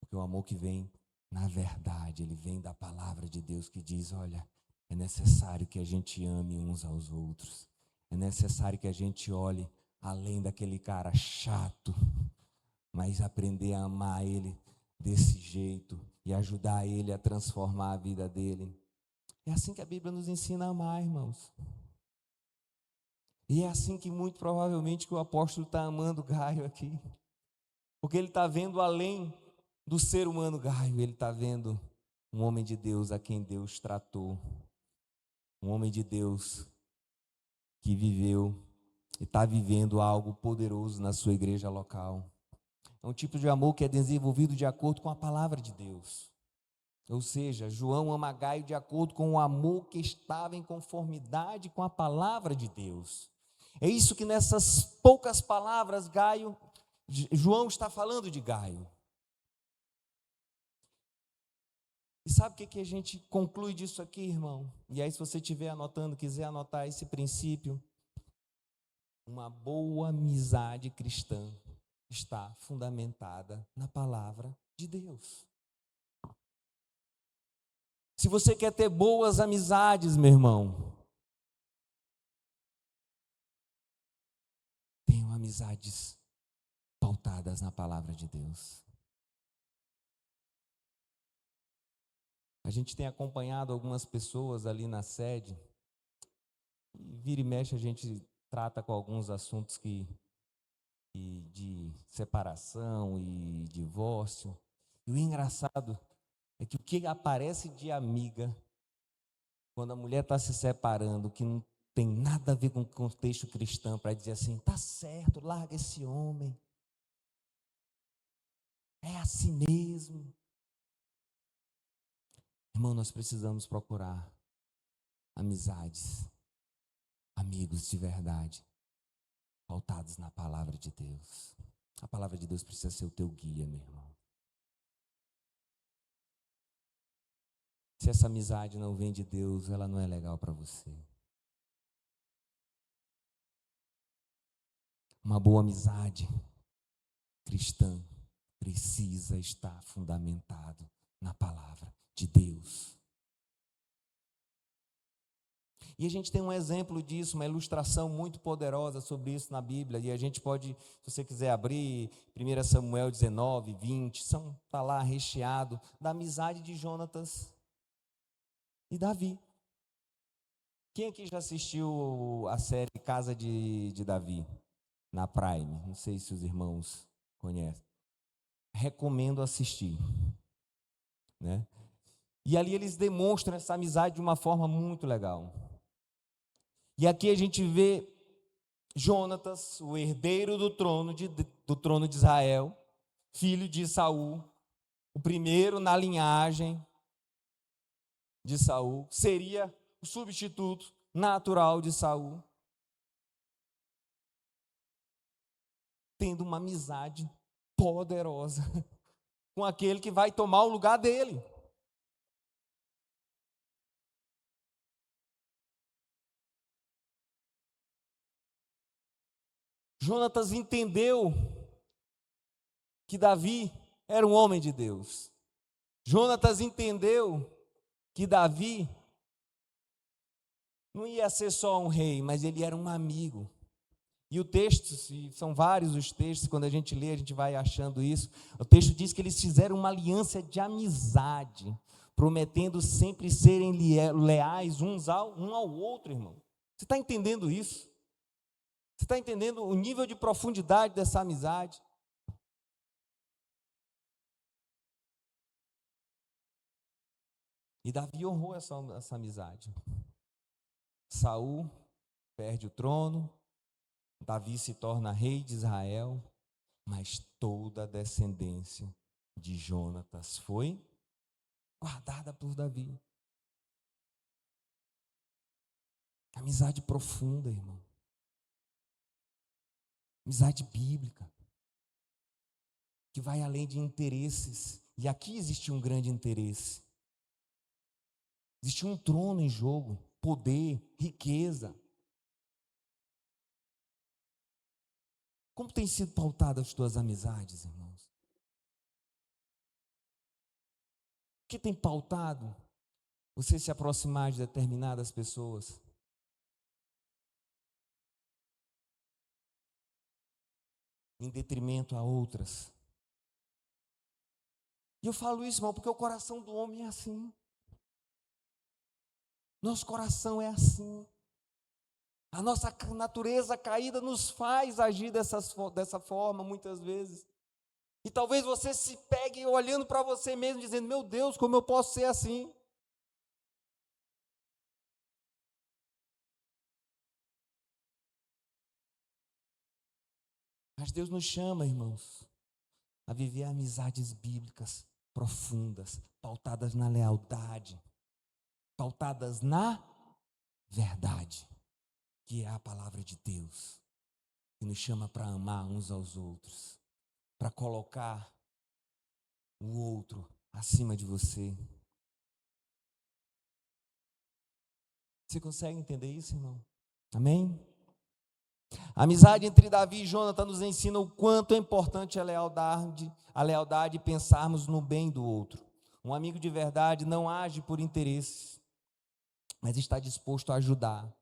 Porque o amor que vem, na verdade, ele vem da palavra de Deus que diz: olha, é necessário que a gente ame uns aos outros. É necessário que a gente olhe além daquele cara chato, mas aprender a amar ele desse jeito e ajudar ele a transformar a vida dele. É assim que a Bíblia nos ensina a amar, irmãos. E é assim que muito provavelmente que o apóstolo está amando Gaio aqui. Porque ele está vendo além do ser humano Gaio, ele está vendo um homem de Deus a quem Deus tratou. Um homem de Deus que viveu e está vivendo algo poderoso na sua igreja local. É um tipo de amor que é desenvolvido de acordo com a palavra de Deus. Ou seja, João ama Gaio de acordo com o amor que estava em conformidade com a palavra de Deus. É isso que nessas poucas palavras João está falando de Gaio. E sabe o que a gente conclui disso aqui, irmão? E aí, se você estiver anotando, quiser anotar esse princípio, uma boa amizade cristã está fundamentada na palavra de Deus. Se você quer ter boas amizades, meu irmão, tenham amizades pautadas na palavra de Deus. A gente tem acompanhado algumas pessoas ali na sede, e vira e mexe a gente trata com alguns assuntos de separação e divórcio. E o engraçado é que o que aparece de amiga, quando a mulher está se separando, que não tem nada a ver com o contexto cristão, para dizer assim, tá certo, larga esse homem, é assim mesmo. Irmão, nós precisamos procurar amizades, amigos de verdade, pautados na palavra de Deus. A palavra de Deus precisa ser o teu guia, meu irmão. Se essa amizade não vem de Deus, ela não é legal para você. Uma boa amizade cristã precisa estar fundamentado na palavra de Deus. E a gente tem um exemplo disso, uma ilustração muito poderosa sobre isso na Bíblia. E a gente pode, se você quiser abrir, 1 Samuel 19, 20, está lá recheado da amizade de Jonatas e Davi. Quem aqui já assistiu a série Casa de Davi, na Prime? Não sei se os irmãos conhecem. Recomendo assistir, né? E ali eles demonstram essa amizade de uma forma muito legal. E aqui a gente vê Jonatas, o herdeiro do trono de Israel, filho de Saul, o primeiro na linhagem de Saul, seria o substituto natural de Saul, tendo uma amizade poderosa com aquele que vai tomar o lugar dele. Jonatas entendeu que Davi era um homem de Deus. Jonatas entendeu que Davi não ia ser só um rei, mas ele era um amigo. E o texto, são vários os textos, quando a gente lê, a gente vai achando isso. O texto diz que eles fizeram uma aliança de amizade, prometendo sempre serem leais um ao outro, irmão. Você está entendendo isso? Você está entendendo o nível de profundidade dessa amizade? E Davi honrou essa amizade. Saul perde o trono, Davi se torna rei de Israel, mas toda a descendência de Jonatas foi guardada por Davi. Amizade profunda, irmão. Amizade bíblica, que vai além de interesses. E aqui existe um grande interesse. Existe um trono em jogo, poder, riqueza. Como tem sido pautadas as tuas amizades, irmãos? O que tem pautado você se aproximar de determinadas pessoas? Em detrimento a outras. E eu falo isso, irmão, porque o coração do homem é assim. Nosso coração é assim. A nossa natureza caída nos faz agir dessa forma, muitas vezes. E talvez você se pegue olhando para você mesmo, dizendo, meu Deus, como eu posso ser assim? Mas Deus nos chama, irmãos, a viver amizades bíblicas profundas, pautadas na lealdade, pautadas na verdade, que é a palavra de Deus, que nos chama para amar uns aos outros, para colocar o outro acima de você. Você consegue entender isso, irmão? Amém? A amizade entre Davi e Jonathan nos ensina o quanto é importante a lealdade e pensarmos no bem do outro. Um amigo de verdade não age por interesse, mas está disposto a ajudar,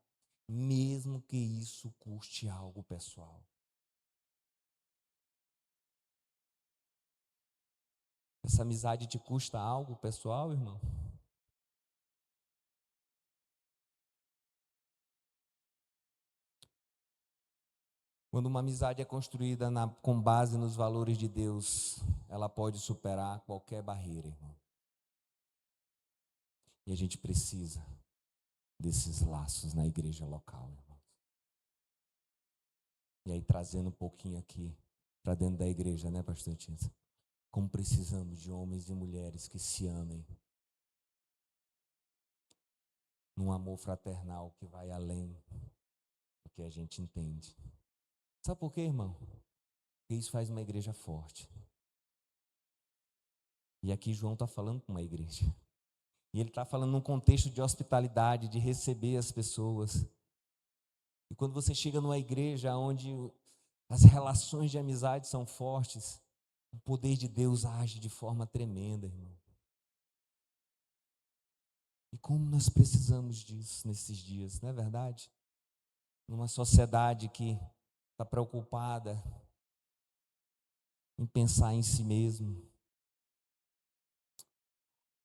mesmo que isso custe algo pessoal. Essa amizade te custa algo pessoal, irmão? Quando uma amizade é construída com base nos valores de Deus, ela pode superar qualquer barreira, irmão. E a gente precisa desses laços na igreja local, irmão. E aí, trazendo um pouquinho aqui para dentro da igreja, né, pastor Tins? Como precisamos de homens e mulheres que se amem num amor fraternal que vai além do que a gente entende. Sabe por quê, irmão? Porque isso faz uma igreja forte. E aqui João está falando com uma igreja. E ele está falando num contexto de hospitalidade, de receber as pessoas. E quando você chega numa igreja onde as relações de amizade são fortes, o poder de Deus age de forma tremenda, irmão. E como nós precisamos disso nesses dias, não é verdade? Numa sociedade que está preocupada em pensar em si mesmo.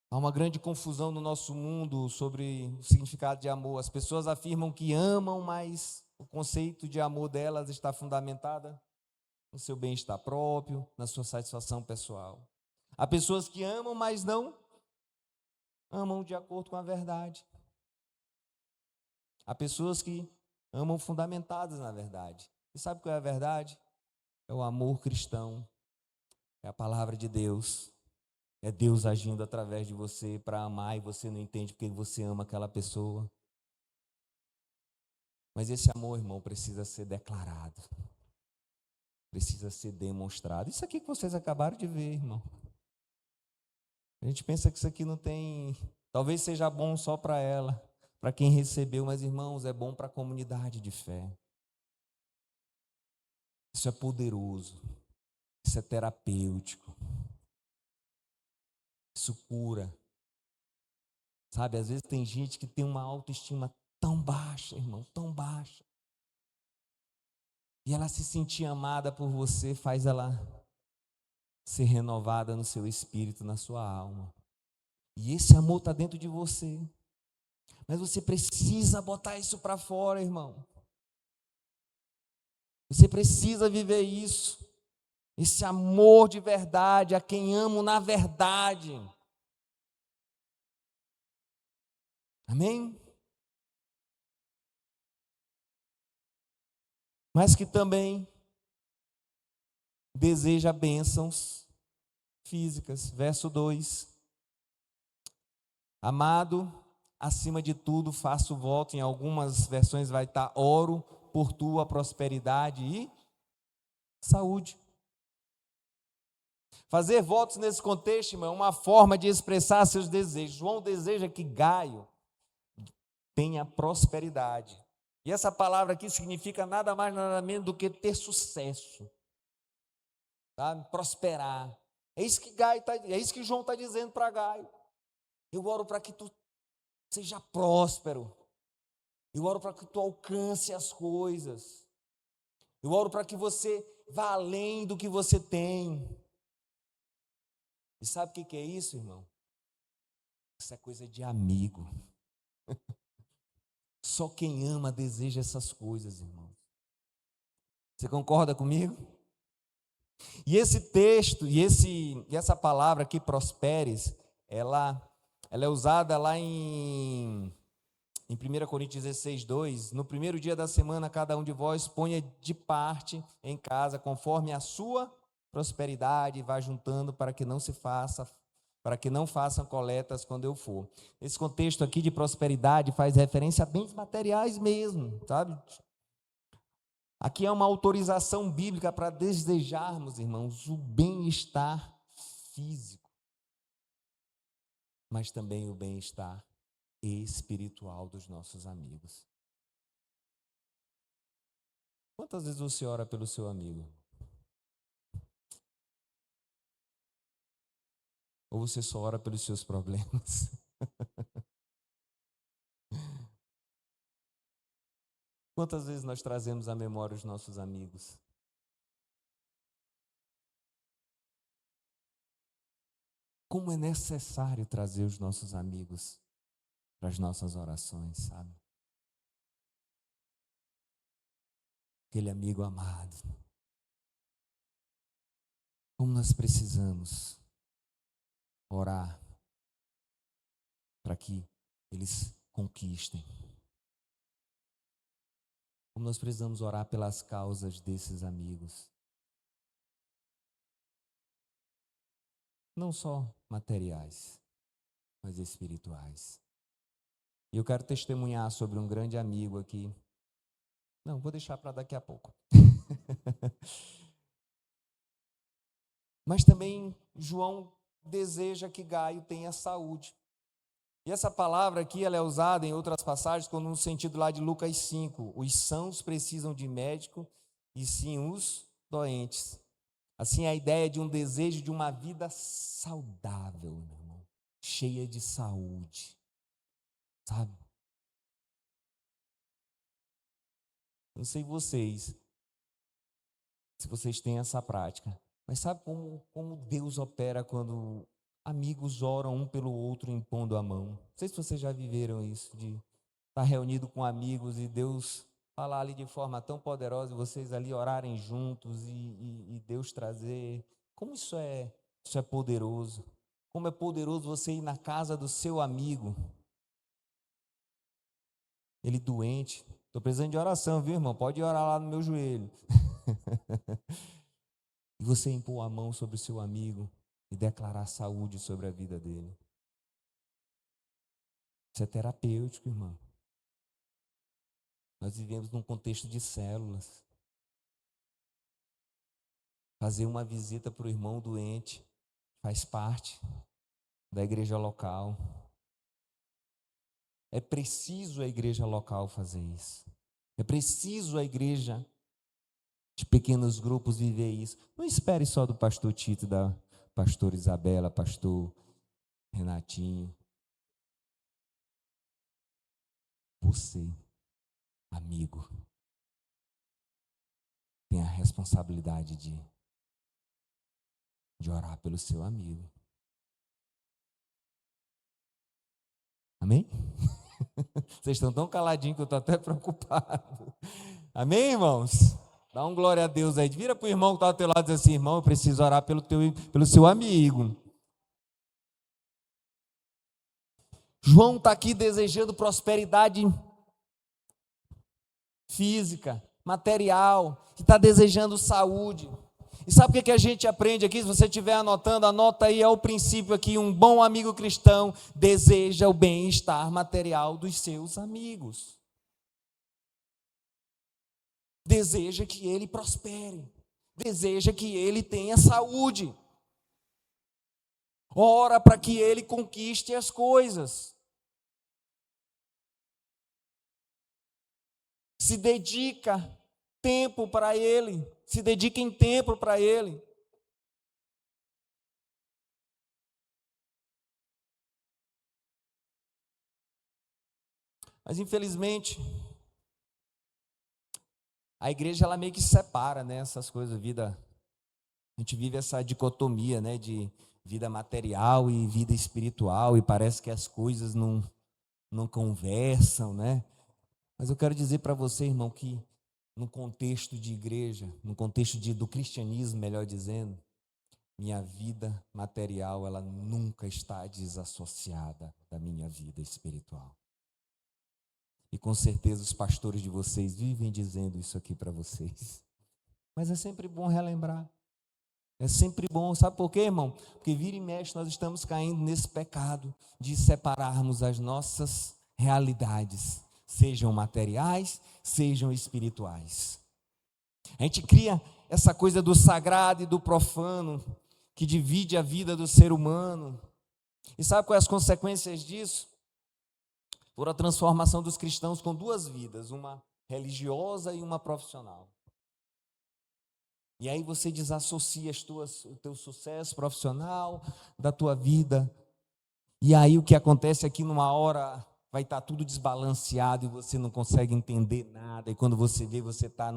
Há uma grande confusão no nosso mundo sobre o significado de amor. As pessoas afirmam que amam, mas o conceito de amor delas está fundamentado no seu bem-estar próprio, na sua satisfação pessoal. Há pessoas que amam, mas não amam de acordo com a verdade. Há pessoas que amam fundamentadas na verdade. E sabe qual é a verdade? É o amor cristão, é a palavra de Deus. É Deus agindo através de você para amar e você não entende porque você ama aquela pessoa. Mas esse amor, irmão, precisa ser declarado. Precisa ser demonstrado. Isso aqui que vocês acabaram de ver, irmão. A gente pensa que isso aqui não tem... Talvez seja bom só para ela, para quem recebeu, mas, irmãos, é bom para a comunidade de fé. Isso é poderoso. Isso é terapêutico. Isso cura. Sabe, às vezes tem gente que tem uma autoestima tão baixa, irmão, tão baixa. e ela se sentir amada por você, faz ela ser renovada no seu espírito, na sua alma. E esse amor está dentro de você. Mas você precisa botar isso para fora, irmão. Você precisa viver isso. Esse amor de verdade, a quem amo na verdade. Amém? Mas que também deseja bênçãos físicas. Verso 2. Amado, acima de tudo, faço voto. Em algumas versões vai estar: oro por tua prosperidade e saúde. Fazer votos nesse contexto, irmão, é uma forma de expressar seus desejos. João deseja que Gaio tenha prosperidade. E essa palavra aqui significa nada mais, nada menos do que ter sucesso, sabe? Prosperar. É isso que João está dizendo para Gaio. Eu oro para que tu seja próspero. Eu oro para que tu alcance as coisas. Eu oro para que você vá além do que você tem. E sabe o que é isso, irmão? Isso é coisa de amigo. Só quem ama deseja essas coisas, irmão. Você concorda comigo? E esse texto, e essa palavra aqui, prosperes, ela é usada lá em 1 Coríntios 16, 2. No primeiro dia da semana, cada um de vós ponha de parte em casa, conforme a sua prosperidade, e vá juntando para que não façam coletas quando eu for. Esse contexto aqui de prosperidade faz referência a bens materiais mesmo, sabe? Aqui é uma autorização bíblica para desejarmos, irmãos, o bem-estar físico, mas também o bem-estar espiritual dos nossos amigos. Quantas vezes você ora pelo seu amigo? Ou você só ora pelos seus problemas? Quantas vezes nós trazemos à memória os nossos amigos? Como é necessário trazer os nossos amigos para as nossas orações, sabe? Aquele amigo amado. Como nós precisamos orar para que eles conquistem. Como nós precisamos orar pelas causas desses amigos. Não só materiais, mas espirituais. E eu quero testemunhar sobre um grande amigo aqui. Não, vou deixar para daqui a pouco. Mas também João deseja que Gaio tenha saúde. E essa palavra aqui, ela é usada em outras passagens, como no sentido lá de Lucas 5. Os sãos precisam de médico, e sim os doentes. Assim, a ideia de um desejo de uma vida saudável, meu irmão, cheia de saúde, sabe? Não sei vocês, se vocês têm essa prática, mas sabe como Deus opera quando amigos oram um pelo outro impondo a mão? Não sei se vocês já viveram isso, de estar reunido com amigos e Deus falar ali de forma tão poderosa, e vocês ali orarem juntos e Deus trazer. Como isso é poderoso. Como é poderoso você ir na casa do seu amigo, ele doente. Estou precisando de oração, viu, irmão? Pode orar lá no meu joelho. E você impor a mão sobre o seu amigo e declarar saúde sobre a vida dele. Isso é terapêutico, irmão. Nós vivemos num contexto de células. Fazer uma visita para o irmão doente faz parte da igreja local. É preciso a igreja local fazer isso. É preciso a igreja de pequenos grupos viver isso. Não espere só do pastor Tito, da pastora Isabela, pastor Renatinho. Você, amigo, tem a responsabilidade de orar pelo seu amigo. Amém? Vocês estão tão caladinhos que eu estou até preocupado. Amém, irmãos? Dá um glória a Deus aí. Vira para o irmão que está ao teu lado e diz assim: irmão, eu preciso orar pelo seu amigo. João está aqui desejando prosperidade física, material, que está desejando saúde. E sabe o que a gente aprende aqui? Se você estiver anotando, anota aí, é o princípio aqui: um bom amigo cristão deseja o bem-estar material dos seus amigos. Deseja que ele prospere, deseja que ele tenha saúde. Ora para que ele conquiste as coisas. Se dedica tempo para ele, se dedica em tempo para ele. Mas infelizmente, a igreja ela meio que separa, né, essas coisas, vida. A gente vive essa dicotomia, né, de vida material e vida espiritual, e parece que as coisas não conversam, né? Mas eu quero dizer para você, irmão, que no contexto de igreja, no contexto do cristianismo, melhor dizendo, minha vida material, ela nunca está desassociada da minha vida espiritual. E com certeza os pastores de vocês vivem dizendo isso aqui para vocês. Mas é sempre bom relembrar. É sempre bom, sabe por quê, irmão? Porque vira e mexe nós estamos caindo nesse pecado de separarmos as nossas realidades, sejam materiais, sejam espirituais. A gente cria essa coisa do sagrado e do profano, que divide a vida do ser humano. E sabe quais as consequências disso? Por a transformação dos cristãos com duas vidas, uma religiosa e uma profissional. E aí você desassocia o teu sucesso profissional da tua vida. E aí o que acontece é que numa hora vai estar tudo desbalanceado e você não consegue entender nada. E quando você vê, você está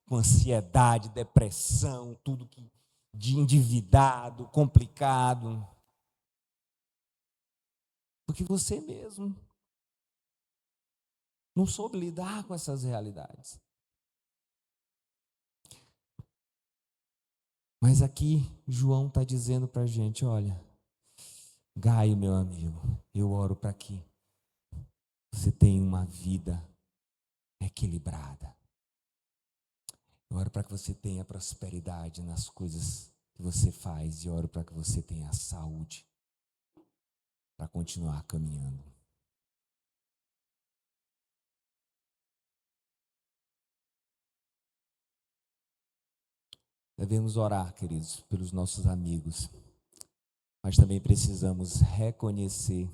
com ansiedade, depressão, tudo de endividado, complicado. Porque você mesmo não soube lidar com essas realidades. Mas aqui João está dizendo para a gente: olha, Gaio, meu amigo, eu oro para que você tenha uma vida equilibrada. Eu oro para que você tenha prosperidade nas coisas que você faz, e oro para que você tenha saúde para continuar caminhando. Devemos orar, queridos, pelos nossos amigos, mas também precisamos reconhecer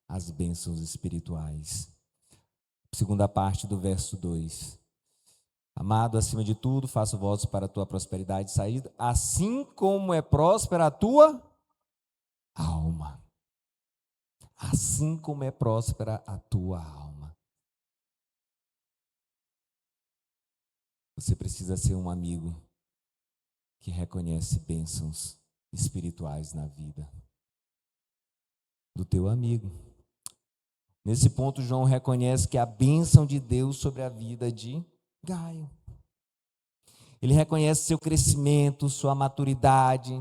as bênçãos espirituais. Segunda parte do verso 2. Amado, acima de tudo, faço votos para a tua prosperidade e saída, assim como é próspera a tua alma. Assim como é próspera a tua alma. Você precisa ser um amigo que reconhece bênçãos espirituais na vida do teu amigo. Nesse ponto, João reconhece que a bênção de Deus sobre a vida de Gaio. Ele reconhece seu crescimento, sua maturidade,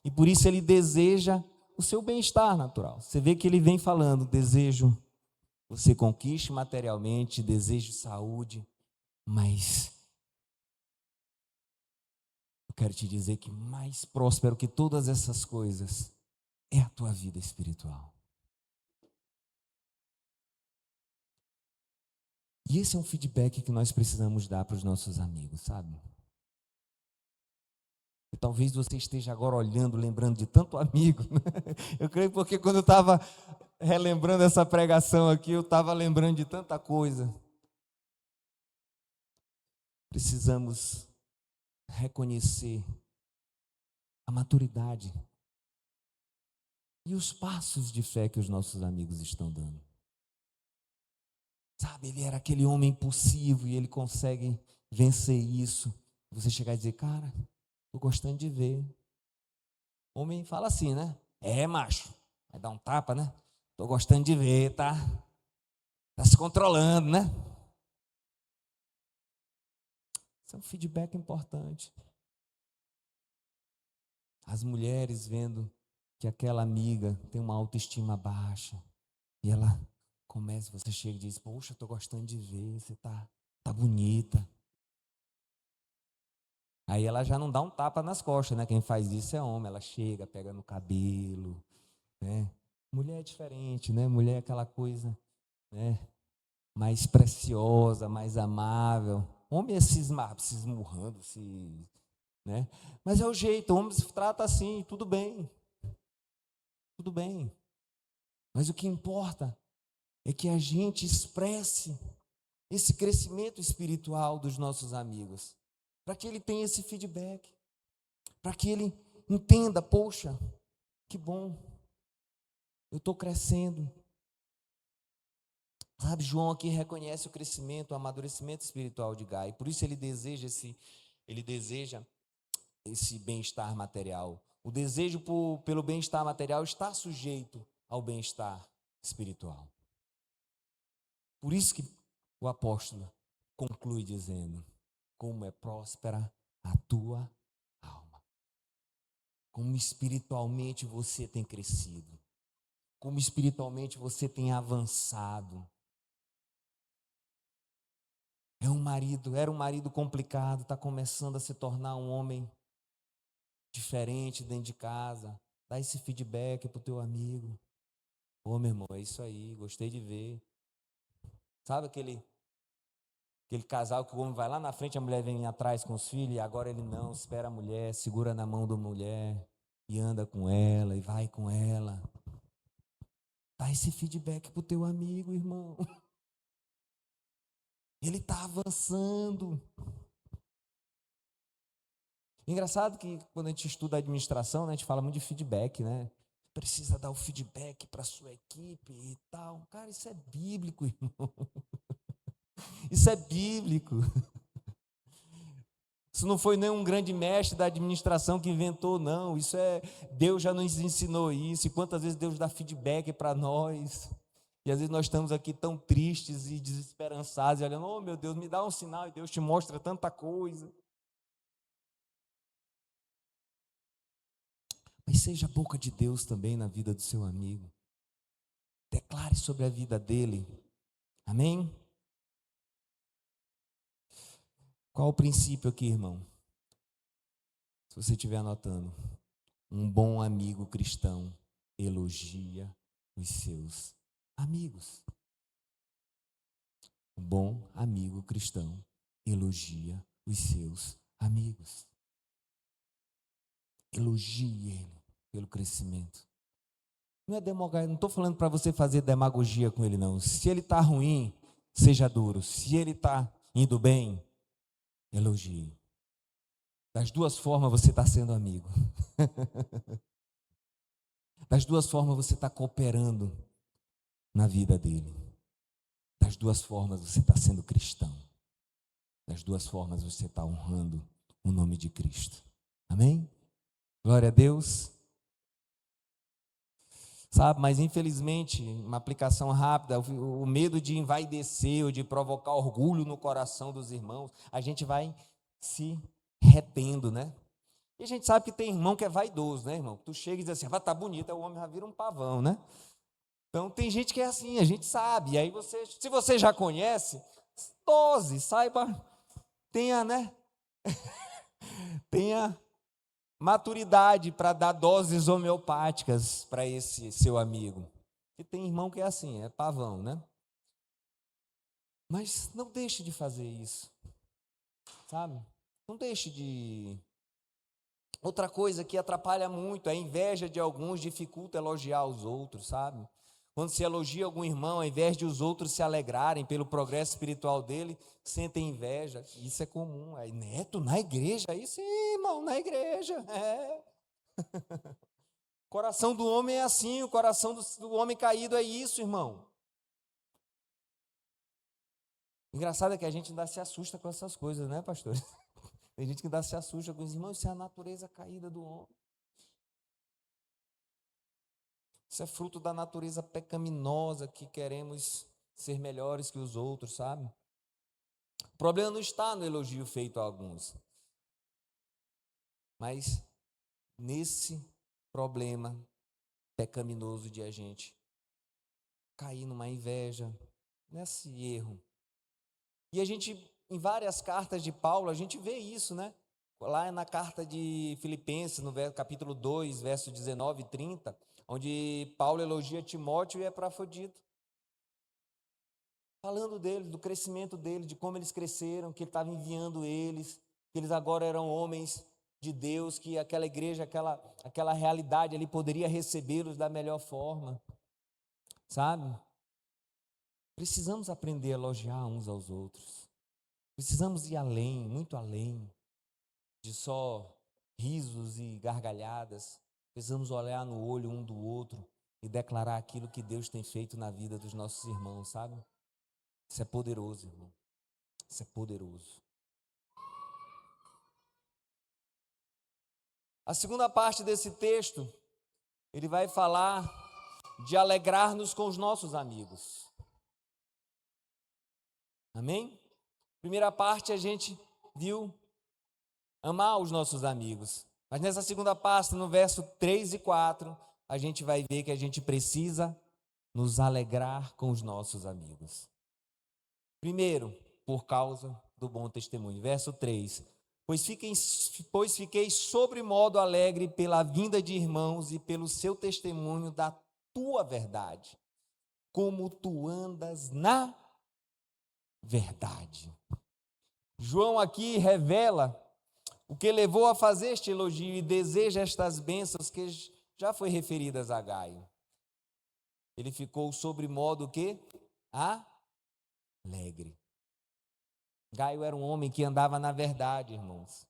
e por isso ele deseja o seu bem-estar natural. Você vê que ele vem falando: desejo que você conquiste materialmente, desejo saúde, mas eu quero te dizer que mais próspero que todas essas coisas é a tua vida espiritual. E esse é um feedback que nós precisamos dar para os nossos amigos, sabe? E talvez você esteja agora olhando, lembrando de tanto amigo, né? Eu creio porque quando eu estava relembrando essa pregação aqui, eu estava lembrando de tanta coisa. Precisamos reconhecer a maturidade e os passos de fé que os nossos amigos estão dando. Sabe, ele era aquele homem impulsivo e ele consegue vencer isso Você chegar e dizer, cara, tô gostando de ver. Homem fala assim, né? É, macho. Vai dar um tapa, né? Tô gostando de ver, tá? Tá se controlando, né? Isso é um feedback importante. As mulheres vendo que aquela amiga tem uma autoestima baixa e ela começa, você chega e diz, poxa, tô gostando de ver, você tá bonita. Aí ela já não dá um tapa nas costas, né? Quem faz isso é homem, ela chega, pega no cabelo, né? Mulher é diferente, né? Mulher é aquela coisa, né? Mais preciosa, mais amável. Homem é se esmurrando, né? Mas é o jeito, o homem se trata assim, tudo bem. Tudo bem. Mas o que importa é que a gente expresse esse crescimento espiritual dos nossos amigos, para que ele tenha esse feedback, para que ele entenda, poxa, que bom, eu estou crescendo. Sabe, João aqui reconhece o crescimento, o amadurecimento espiritual de Gai, por isso ele deseja esse bem-estar material. O desejo pelo bem-estar material está sujeito ao bem-estar espiritual. Por isso que o apóstolo conclui dizendo, como é próspera a tua alma. Como espiritualmente você tem crescido. Como espiritualmente você tem avançado. Era um marido complicado, está começando a se tornar um homem diferente dentro de casa. Dá esse feedback para o teu amigo. Ô, meu irmão, é isso aí, gostei de ver. Sabe aquele casal que o homem vai lá na frente, a mulher vem atrás com os filhos, e agora ele não, espera a mulher, segura na mão da mulher, e anda com ela, e vai com ela. Dá esse feedback para o teu amigo, irmão. Ele está avançando. Engraçado que quando a gente estuda administração, né, a gente fala muito de feedback, né? Precisa dar o feedback para a sua equipe e tal. Cara, isso é bíblico, irmão. Isso é bíblico. Isso não foi nenhum grande mestre da administração que inventou, não. Isso Deus já nos ensinou isso. E quantas vezes Deus dá feedback para nós. E às vezes nós estamos aqui tão tristes e desesperançados, e olhando, oh meu Deus, me dá um sinal, e Deus te mostra tanta coisa. Mas seja a boca de Deus também na vida do seu amigo. Declare sobre a vida dele. Amém? Qual o princípio aqui, irmão? Se você estiver anotando. Um bom amigo cristão elogia os seus amigos. Um bom amigo cristão elogia os seus amigos. Elogie ele pelo crescimento. Não é demagogia, não estou falando para você fazer demagogia com ele, não. Se ele está ruim, seja duro. Se ele está indo bem, elogie. Das duas formas você está sendo amigo. Das duas formas você está cooperando na vida dele. Das duas formas você está sendo cristão. Das duas formas você está honrando o nome de Cristo. Amém? Glória a Deus. Sabe, mas infelizmente, uma aplicação rápida, o medo de envaidecer ou de provocar orgulho no coração dos irmãos, a gente vai se retendo, né? E a gente sabe que tem irmão que é vaidoso, né, irmão? Tu chega e diz assim, vai tá bonito, aí o homem já vira um pavão, né? Então tem gente que é assim, a gente sabe. E aí se você já conhece, dose, saiba, tenha, né? Tenha maturidade para dar doses homeopáticas para esse seu amigo. E tem irmão que é assim, é pavão, né? Mas não deixe de fazer isso, sabe? Não deixe de... Outra coisa que atrapalha muito, a inveja de alguns dificulta elogiar os outros, sabe? Quando se elogia algum irmão, ao invés de os outros se alegrarem pelo progresso espiritual dele, sentem inveja. Isso é comum. Aí, neto, na igreja? Aí sim, irmão, na igreja. É. O coração do homem é assim, o coração do homem caído é isso, irmão. Engraçado é que a gente ainda se assusta com essas coisas, né, pastor? Tem gente que ainda se assusta com os irmãos, isso é a natureza caída do homem. Isso é fruto da natureza pecaminosa que queremos ser melhores que os outros, sabe? O problema não está no elogio feito a alguns, mas nesse problema pecaminoso de a gente cair numa inveja, nesse erro. E a gente, em várias cartas de Paulo, a gente vê isso, né? Lá na carta de Filipenses, no capítulo 2, verso 19 e 30, onde Paulo elogia Timóteo e Epafrodito, falando deles, do crescimento deles, de como eles cresceram, que ele estava enviando eles, que eles agora eram homens de Deus, que aquela igreja, aquela realidade ali poderia recebê-los da melhor forma, sabe? Precisamos aprender a elogiar uns aos outros. Precisamos ir além, muito além de só risos e gargalhadas. Precisamos olhar no olho um do outro e declarar aquilo que Deus tem feito na vida dos nossos irmãos, sabe? Isso é poderoso, irmão. Isso é poderoso. A segunda parte desse texto, ele vai falar de alegrar-nos com os nossos amigos. Amém? Primeira parte a gente viu amar os nossos amigos. Mas nessa segunda parte, no verso 3 e 4, a gente vai ver que a gente precisa nos alegrar com os nossos amigos. Primeiro, por causa do bom testemunho. Verso 3. Pois fiquei sobremodo alegre pela vinda de irmãos e pelo seu testemunho da tua verdade, como tu andas na verdade. João aqui revela o que levou a fazer este elogio e deseja estas bênçãos que já foi referidas a Gaio. Ele ficou sobremodo o quê? Alegre. Gaio era um homem que andava na verdade, irmãos.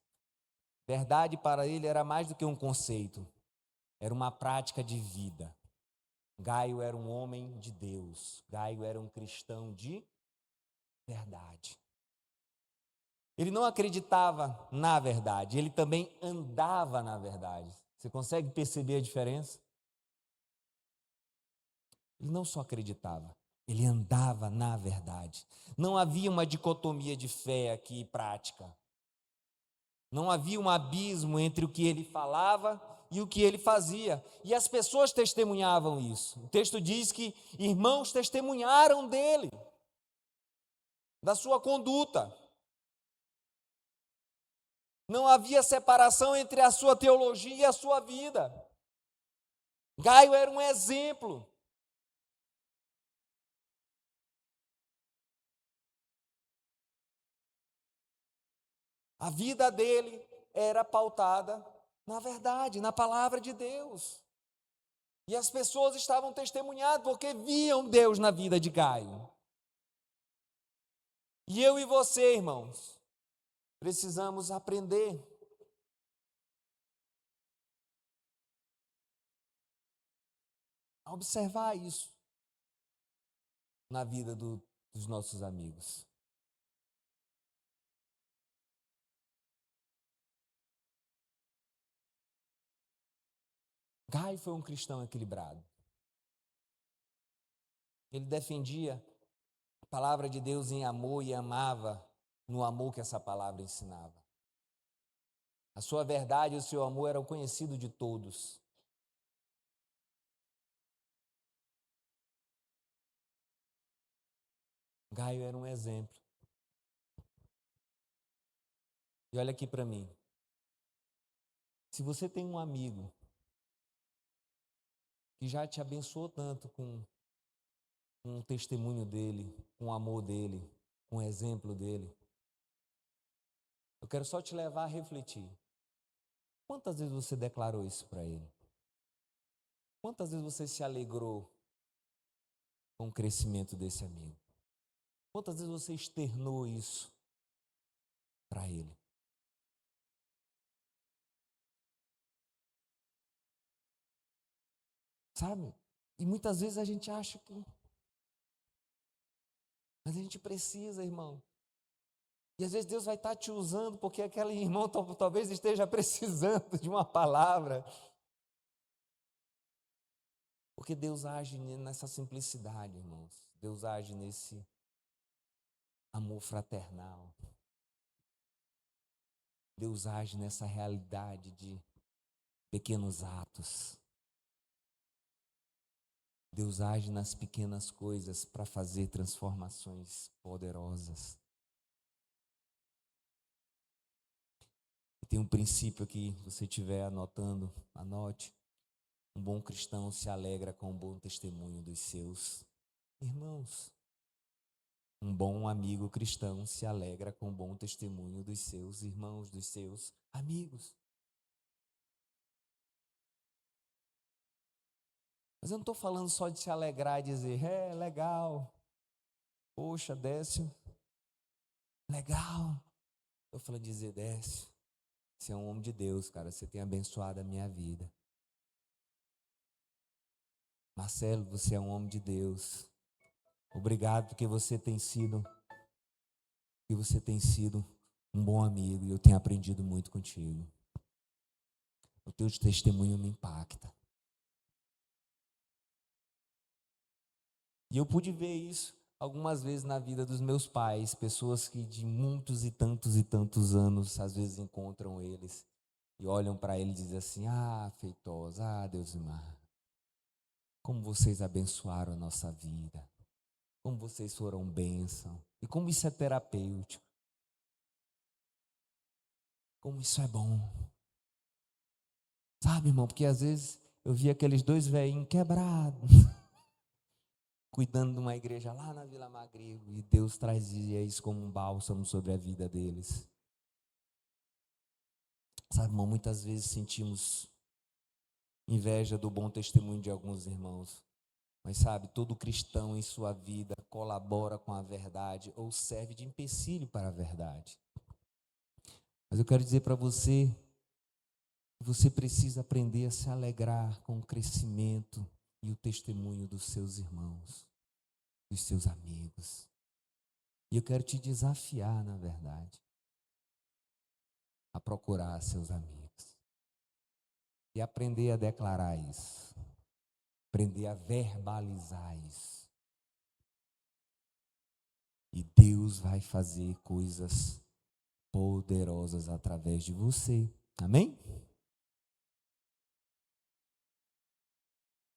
Verdade para ele era mais do que um conceito, era uma prática de vida. Gaio era um homem de Deus. Gaio era um cristão de verdade. Ele não acreditava na verdade, ele também andava na verdade. Você consegue perceber a diferença? Ele não só acreditava, ele andava na verdade. Não havia uma dicotomia de fé aqui e prática. Não havia um abismo entre o que ele falava e o que ele fazia. E as pessoas testemunhavam isso. O texto diz que irmãos testemunharam dele, da sua conduta. Não havia separação entre a sua teologia e a sua vida. Gaio era um exemplo. A vida dele era pautada na verdade, na palavra de Deus. E as pessoas estavam testemunhando porque viam Deus na vida de Gaio. E eu e você, irmãos, precisamos aprender a observar isso na vida dos nossos amigos. Gaio foi um cristão equilibrado. Ele defendia a palavra de Deus em amor e amava no amor que essa palavra ensinava. A sua verdade e o seu amor eram conhecidos de todos. Gaio era um exemplo. E olha aqui para mim. Se você tem um amigo que já te abençoou tanto com o testemunho dele, com o amor dele, com o exemplo dele, eu quero só te levar a refletir. Quantas vezes você declarou isso para ele? Quantas vezes você se alegrou com o crescimento desse amigo? Quantas vezes você externou isso para ele? Sabe? E muitas vezes a gente acha que... Mas a gente precisa, irmão, E às vezes Deus vai estar te usando porque aquele irmão talvez esteja precisando de uma palavra. Porque Deus age nessa simplicidade, irmãos. Deus age nesse amor fraternal. Deus age nessa realidade de pequenos atos. Deus age nas pequenas coisas para fazer transformações poderosas. E tem um princípio aqui, se você estiver anotando, anote. Um bom cristão se alegra com o bom testemunho dos seus irmãos. Um bom amigo cristão se alegra com o bom testemunho dos seus irmãos, dos seus amigos. Mas eu não estou falando só de se alegrar e dizer, legal, poxa, Décio, legal. Estou falando de dizer, Décio, você é um homem de Deus, cara, você tem abençoado a minha vida. Marcelo, você é um homem de Deus. Obrigado porque você tem sido um bom amigo e eu tenho aprendido muito contigo. O teu testemunho me impacta. E eu pude ver isso algumas vezes na vida dos meus pais, pessoas que de muitos e tantos anos, às vezes encontram eles e olham para eles e dizem assim, Feitosa, Deusimar, como vocês abençoaram a nossa vida, como vocês foram bênção, e como isso é terapêutico, como isso é bom. Sabe, irmão, porque às vezes eu vi aqueles dois velhinhos quebrados, cuidando de uma igreja lá na Vila Magrego, e Deus trazia isso como um bálsamo sobre a vida deles. Sabe, irmão, muitas vezes sentimos inveja do bom testemunho de alguns irmãos. Mas sabe, todo cristão em sua vida colabora com a verdade ou serve de empecilho para a verdade. Mas eu quero dizer para você, você precisa aprender a se alegrar com o crescimento e o testemunho dos seus irmãos, dos seus amigos. E eu quero te desafiar, na verdade, a procurar seus amigos. E aprender a declarar isso. Aprender a verbalizar isso. E Deus vai fazer coisas poderosas através de você. Amém?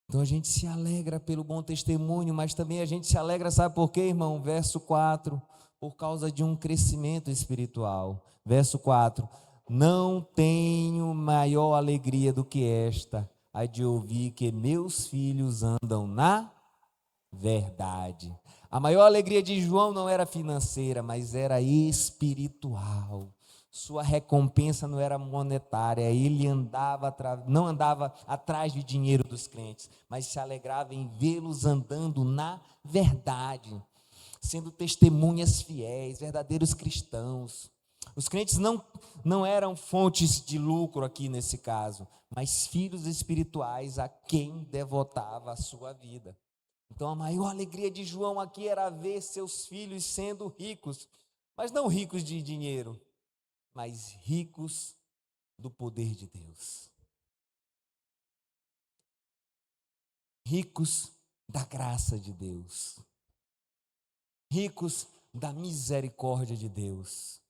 Então a gente se alegra pelo bom testemunho, mas também a gente se alegra, sabe por quê, irmão? Verso 4, por causa de um crescimento espiritual. Verso 4, não tenho maior alegria do que esta, a de ouvir que meus filhos andam na verdade. A maior alegria de João não era financeira, mas era espiritual. Sua recompensa não era monetária, ele não andava atrás de dinheiro dos crentes, mas se alegrava em vê-los andando na verdade, sendo testemunhas fiéis, verdadeiros cristãos. Os crentes não eram fontes de lucro aqui nesse caso, mas filhos espirituais a quem devotava a sua vida. Então a maior alegria de João aqui era ver seus filhos sendo ricos, mas não ricos de dinheiro, mas ricos do poder de Deus. Ricos da graça de Deus. Ricos da misericórdia de Deus.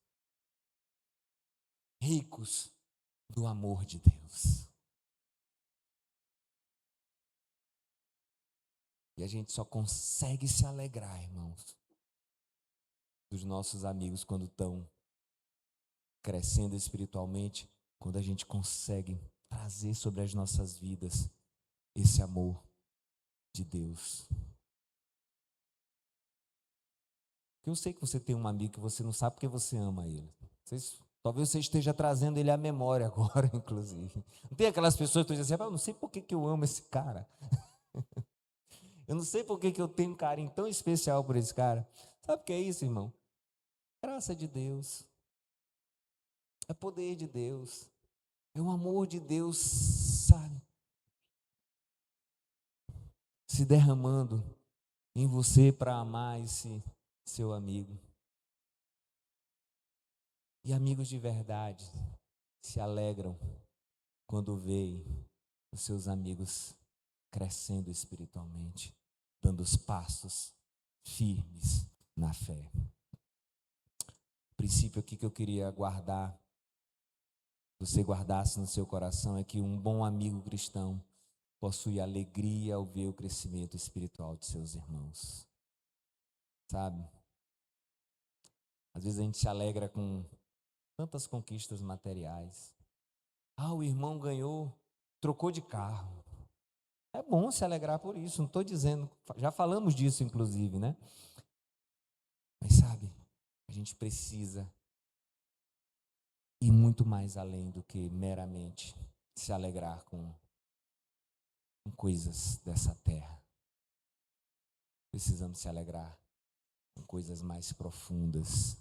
Ricos do amor de Deus. E a gente só consegue se alegrar, irmãos, dos nossos amigos quando estão crescendo espiritualmente, quando a gente consegue trazer sobre as nossas vidas esse amor de Deus. Eu sei que você tem um amigo que você não sabe porque você ama ele. Talvez você esteja trazendo ele à memória agora, inclusive. Não tem aquelas pessoas que dizem assim, eu não sei por que eu amo esse cara. Eu não sei por que eu tenho um carinho tão especial por esse cara. Sabe o que é isso, irmão? Graça de Deus. É poder de Deus. É o amor de Deus, sabe? Se derramando em você para amar esse seu amigo. E amigos de verdade se alegram quando veem os seus amigos crescendo espiritualmente, dando os passos firmes na fé. O princípio aqui que eu queria guardar, você guardasse no seu coração, é que um bom amigo cristão possui alegria ao ver o crescimento espiritual de seus irmãos. Sabe? Às vezes a gente se alegra com tantas conquistas materiais. O irmão ganhou, trocou de carro. É bom se alegrar por isso, não estou dizendo, já falamos disso inclusive, né? Mas sabe, a gente precisa ir muito mais além do que meramente se alegrar com coisas dessa terra. Precisamos se alegrar com coisas mais profundas,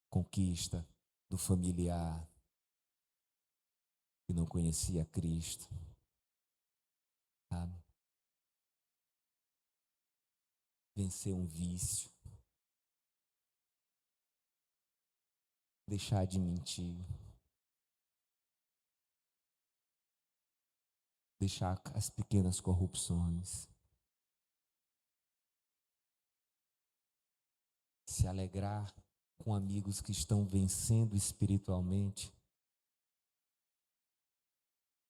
conquista do familiar que não conhecia Cristo, sabe? Vencer um vício, deixar de mentir, deixar as pequenas corrupções, se alegrar com amigos que estão vencendo espiritualmente,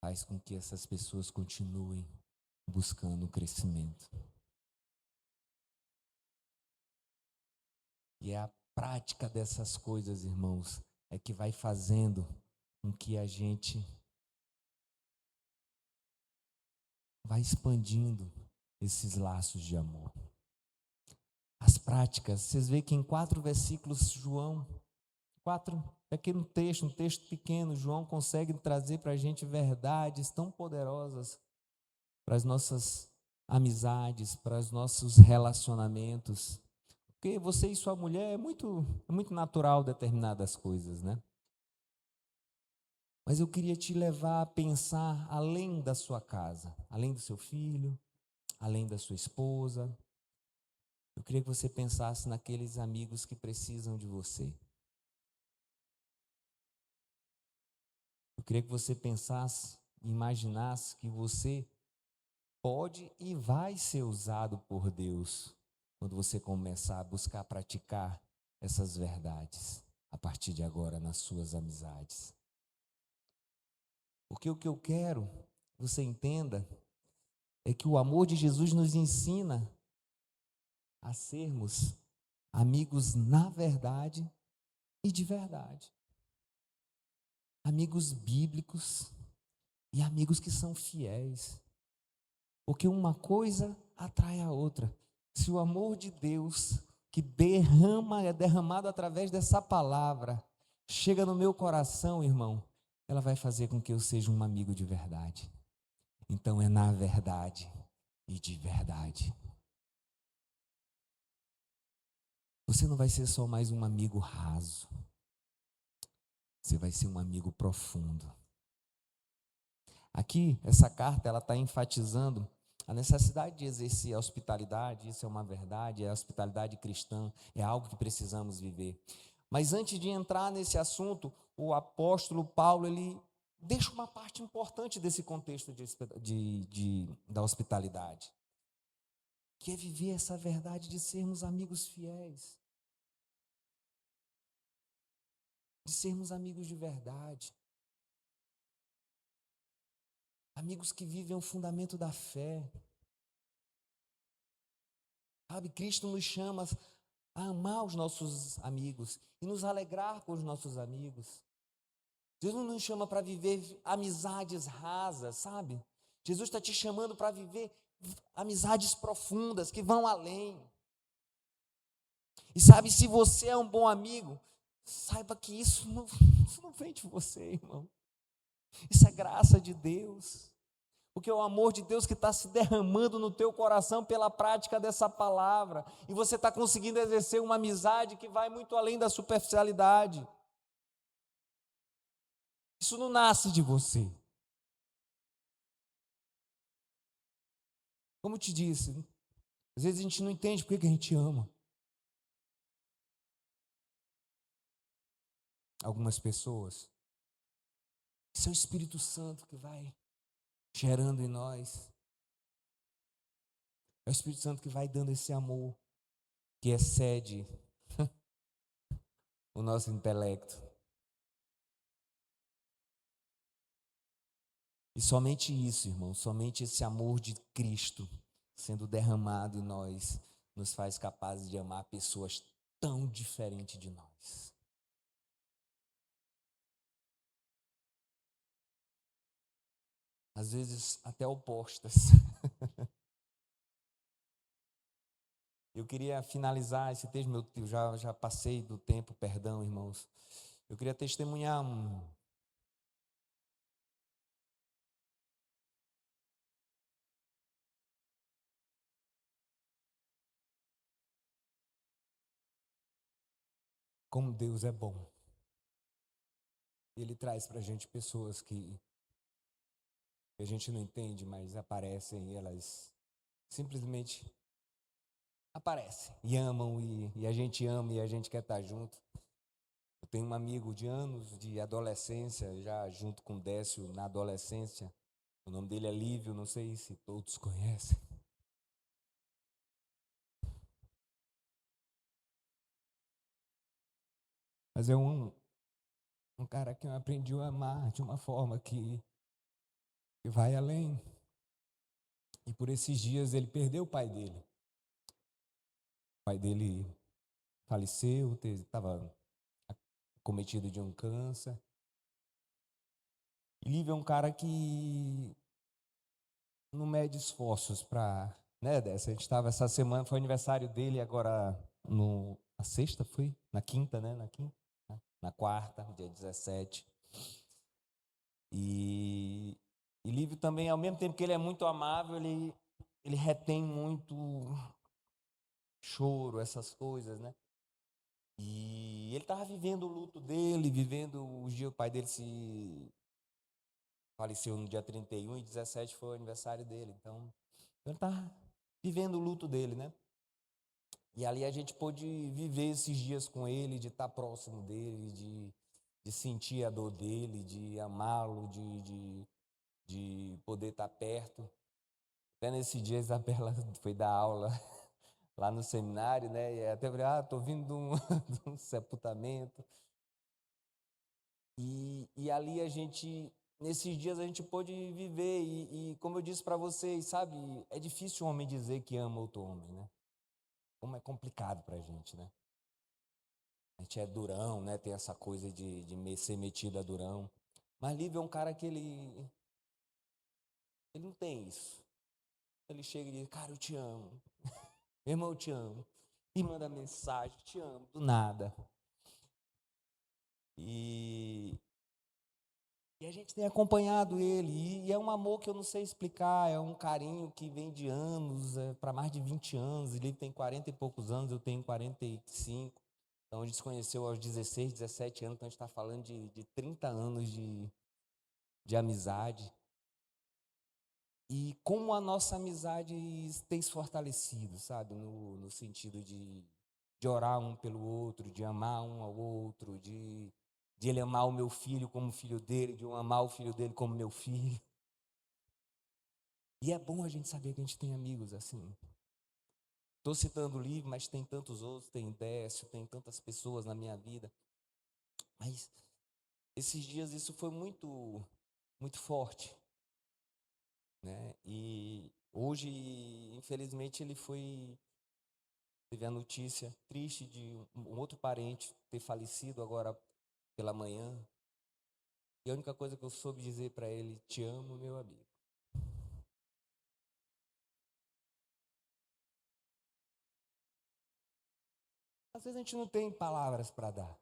faz com que essas pessoas continuem buscando o crescimento. E é a prática dessas coisas, irmãos, é que vai fazendo com que a gente vai expandindo esses laços de amor. As práticas, vocês veem que em 4 versículos, João, 4 pequeno texto, um texto pequeno, João consegue trazer para a gente verdades tão poderosas para as nossas amizades, para os nossos relacionamentos. Porque você e sua mulher é muito natural determinadas coisas, né? Mas eu queria te levar a pensar além da sua casa, além do seu filho, além da sua esposa. Eu queria que você pensasse naqueles amigos que precisam de você. Eu queria que você pensasse, imaginasse que você pode e vai ser usado por Deus quando você começar a buscar praticar essas verdades a partir de agora nas suas amizades. Porque o que eu quero que você entenda é que o amor de Jesus nos ensina a sermos amigos na verdade e de verdade. Amigos bíblicos e amigos que são fiéis. Porque uma coisa atrai a outra. Se o amor de Deus que é derramado através dessa palavra, chega no meu coração, irmão, ela vai fazer com que eu seja um amigo de verdade. Então é na verdade e de verdade. Você não vai ser só mais um amigo raso. Você vai ser um amigo profundo. Aqui, essa carta, ela está enfatizando a necessidade de exercer a hospitalidade. Isso é uma verdade, é a hospitalidade cristã, é algo que precisamos viver. Mas antes de entrar nesse assunto, o apóstolo Paulo, ele deixa uma parte importante desse contexto da hospitalidade, que é viver essa verdade de sermos amigos fiéis, de sermos amigos de verdade, amigos que vivem o fundamento da fé. Sabe, Cristo nos chama a amar os nossos amigos e nos alegrar com os nossos amigos. Jesus não nos chama para viver amizades rasas, sabe? Jesus está te chamando para viver amizades profundas, que vão além. E sabe, se você é um bom amigo, saiba que isso não vem de você, irmão. Isso é graça de Deus. Porque é o amor de Deus que está se derramando no teu coração pela prática dessa palavra. E você está conseguindo exercer uma amizade que vai muito além da superficialidade. Isso não nasce de você. Como eu te disse, às vezes a gente não entende por que a gente ama. algumas pessoas. Esse é o Espírito Santo que vai gerando em nós. É o Espírito Santo que vai dando esse amor que excede o nosso intelecto. E somente isso, irmão, somente esse amor de Cristo sendo derramado em nós nos faz capazes de amar pessoas tão diferentes de nós. Às vezes até opostas. Eu queria finalizar esse texto, eu já passei do tempo, perdão, irmãos. Eu queria testemunhar como Deus é bom. Ele traz para a gente pessoas que a gente não entende, mas aparecem e elas simplesmente aparecem e amam, e a gente ama e a gente quer estar junto. Eu tenho um amigo de anos de adolescência, já junto com o Décio na adolescência. O nome dele é Lívio, não sei se todos conhecem. Mas é um cara que eu aprendi a amar de uma forma que vai além. E por esses dias ele perdeu o pai dele. O pai dele faleceu, estava cometido de um câncer. E Lívio é um cara que não mede esforços para, né, dessa. A gente estava essa semana, foi aniversário dele, agora na sexta foi? Na quinta, né? Na quarta, dia 17. E Lívio também, ao mesmo tempo que ele é muito amável, ele retém muito choro, essas coisas, né? E ele estava vivendo o luto dele, vivendo os dias, o pai dele se faleceu no dia 31 e 17 foi o aniversário dele. Então, ele estava vivendo o luto dele, né? E ali a gente pôde viver esses dias com ele, de estar próximo dele, de sentir a dor dele, de amá-lo, de poder estar perto. Até nesse dia a Isabela foi dar aula lá no seminário, né? E até falei, estou vindo de um sepultamento. E ali nesses dias a gente pôde viver. E como eu disse para vocês, sabe, é difícil um homem dizer que ama outro homem, né? Como é complicado para a gente, né? A gente é durão, né? Tem essa coisa de ser metido a durão. Mas Lívio é um cara que ele não tem isso. Ele chega e diz, cara, eu te amo. Meu irmão, eu te amo. E manda mensagem, te amo, do nada. E a gente tem acompanhado ele. E é um amor que eu não sei explicar. É um carinho que vem de anos, para mais de 20 anos. Ele tem 40 e poucos anos, eu tenho 45. Então a gente se conheceu aos 16, 17 anos. Então a gente está falando de 30 anos de amizade. E como a nossa amizade tem se fortalecido, sabe? No sentido de orar um pelo outro, de amar um ao outro, de ele amar o meu filho como filho dele, de eu amar o filho dele como meu filho. E é bom a gente saber que a gente tem amigos assim. Estou citando o livro, mas tem tantos outros, tem Décio, tem tantas pessoas na minha vida. Mas esses dias isso foi muito, muito forte, né? E hoje, infelizmente, teve a notícia triste de um outro parente ter falecido agora pela manhã. E a única coisa que eu soube dizer para ele, te amo, meu amigo. Às vezes a gente não tem palavras para dar,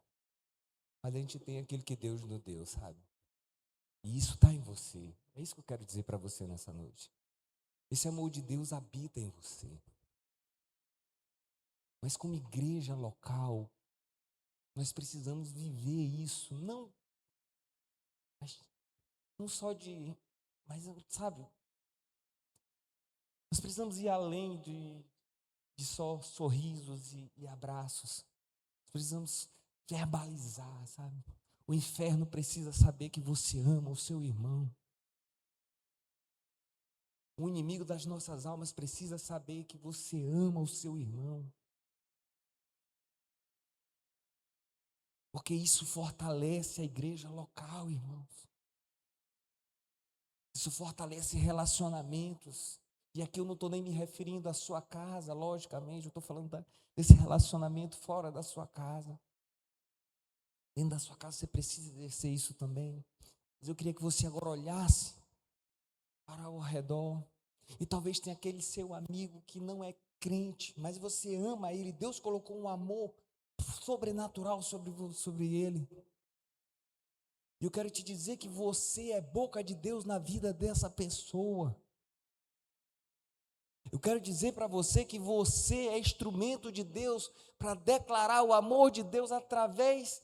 mas a gente tem aquilo que Deus nos deu, sabe? E isso está em você. É isso que eu quero dizer para você nessa noite. Esse amor de Deus habita em você. Mas como igreja local, nós precisamos viver isso, não só mas sabe, nós precisamos ir além de só sorrisos e abraços. Nós precisamos verbalizar, sabe? O inferno precisa saber que você ama o seu irmão. O inimigo das nossas almas precisa saber que você ama o seu irmão. Porque isso fortalece a igreja local, irmãos. Isso fortalece relacionamentos. E aqui eu não estou nem me referindo à sua casa, logicamente. Eu estou falando desse relacionamento fora da sua casa. Dentro da sua casa você precisa exercer isso também. Mas eu queria que você agora olhasse para ao redor. E talvez tenha aquele seu amigo que não é crente, mas você ama ele. Deus colocou um amor sobrenatural sobre ele. E eu quero te dizer que você é boca de Deus na vida dessa pessoa. Eu quero dizer para você que você é instrumento de Deus para declarar o amor de Deus através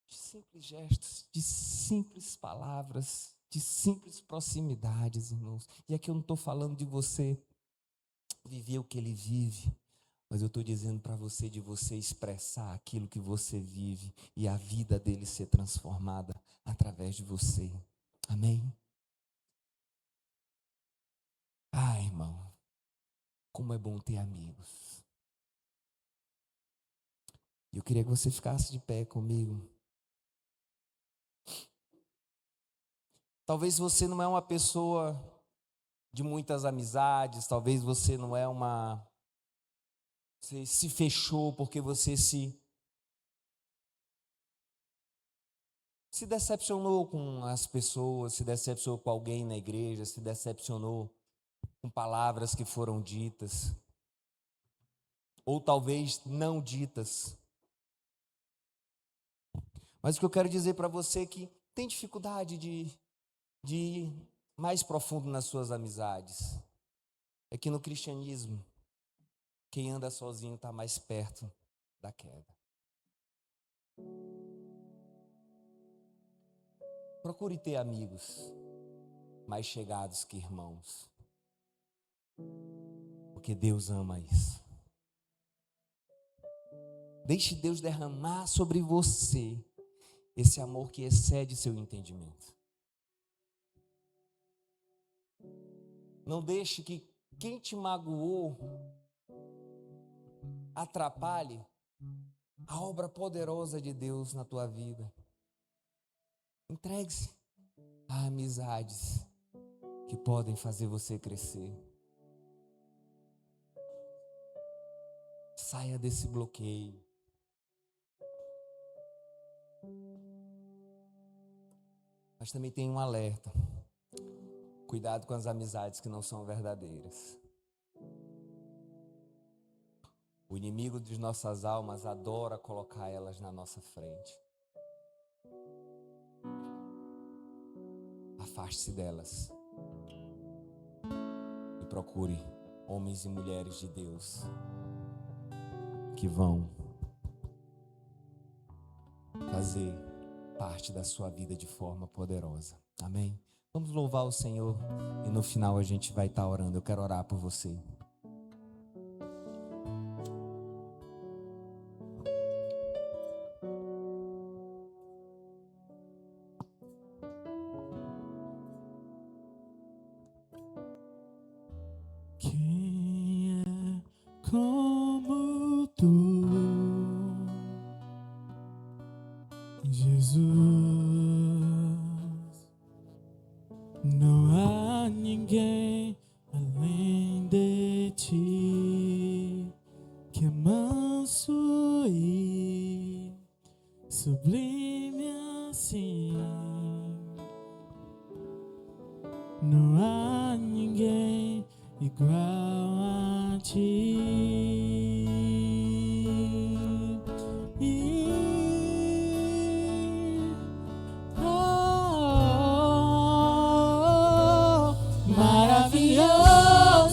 de simples gestos, de simples palavras, de simples proximidades, irmãos. E aqui eu não estou falando de você viver o que ele vive, mas eu estou dizendo para você de você expressar aquilo que você vive e a vida dele ser transformada através de você. Amém? Ah, irmão, como é bom ter amigos. Eu queria que você ficasse de pé comigo. Talvez você não é uma pessoa de muitas amizades, talvez você não é você se fechou porque você se decepcionou com as pessoas, se decepcionou com alguém na igreja, se decepcionou com palavras que foram ditas, ou talvez não ditas. Mas o que eu quero dizer para você é que tem dificuldade de ir mais profundo nas suas amizades. É que no cristianismo, quem anda sozinho está mais perto da queda. Procure ter amigos mais chegados que irmãos. Porque Deus ama isso. Deixe Deus derramar sobre você esse amor que excede seu entendimento. Não deixe que quem te magoou atrapalhe a obra poderosa de Deus na tua vida. Entregue-se a amizades que podem fazer você crescer. Saia desse bloqueio. Mas também tem um alerta. Cuidado com as amizades que não são verdadeiras. O inimigo de nossas almas adora colocar elas na nossa frente. Afaste-se delas. E procure homens e mulheres de Deus que vão fazer parte da sua vida de forma poderosa. Amém? Vamos louvar o Senhor e no final a gente vai estar orando. Eu quero orar por você. Quem é como tu, Jesus? Não há ninguém além de ti, que é manso e sublime assim. Não há ninguém igual a ti.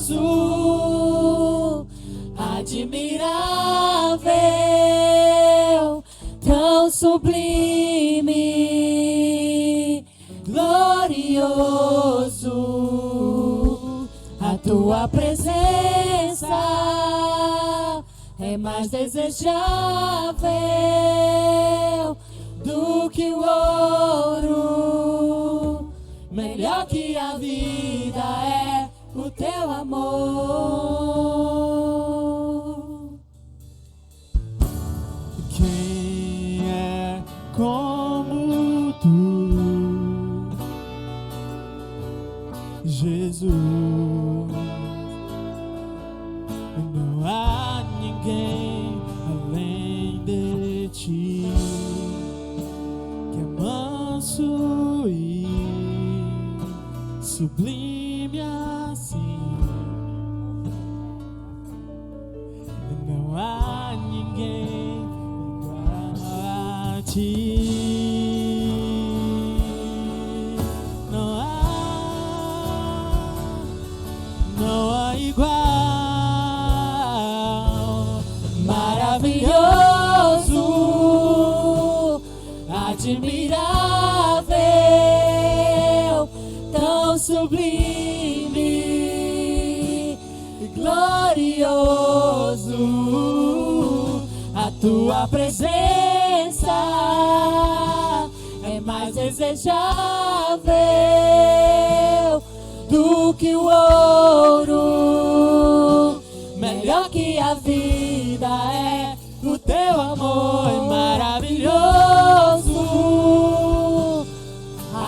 Maravilhoso, admirável, tão sublime, glorioso. A tua presença é mais desejável do do que o ouro. Melhor que a vida é o teu amor. Quem é como tu, Jesus? Não há ninguém além de ti, que é manso e sublime assim. Não há ninguém igual a ti. Não há igual. Maravilhoso, admirável, tão sublime e glorioso. A tua presença é mais desejável do que o ouro. Melhor que a vida é o teu amor. É maravilhoso,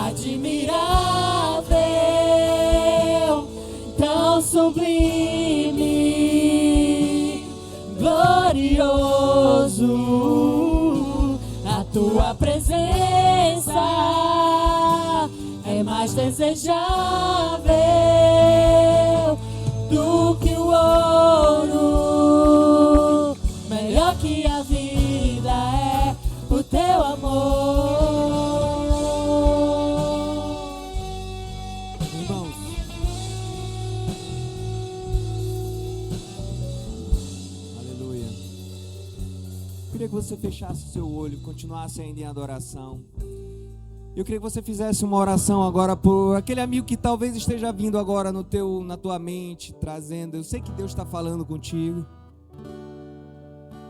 admirável, tão sublime, glorioso. A tua presença é mais desejável do que o ouro. Melhor que a vida é o teu amor. Irmãos, aleluia. Eu queria que você fechasse o seu olho, continuasse ainda em adoração. Eu queria que você fizesse uma oração agora por aquele amigo que talvez esteja vindo agora na tua mente, trazendo. Eu sei que Deus está falando contigo.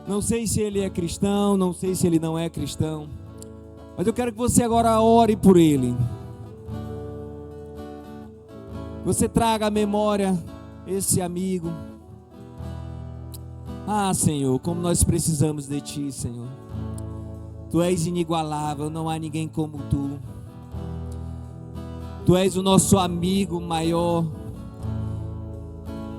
Não sei se ele é cristão, não sei se ele não é cristão, mas eu quero que você agora ore por ele. Você traga à memória esse amigo. Ah, Senhor, como nós precisamos de Ti, Senhor. Tu és inigualável, não há ninguém como Tu. Tu és o nosso amigo maior.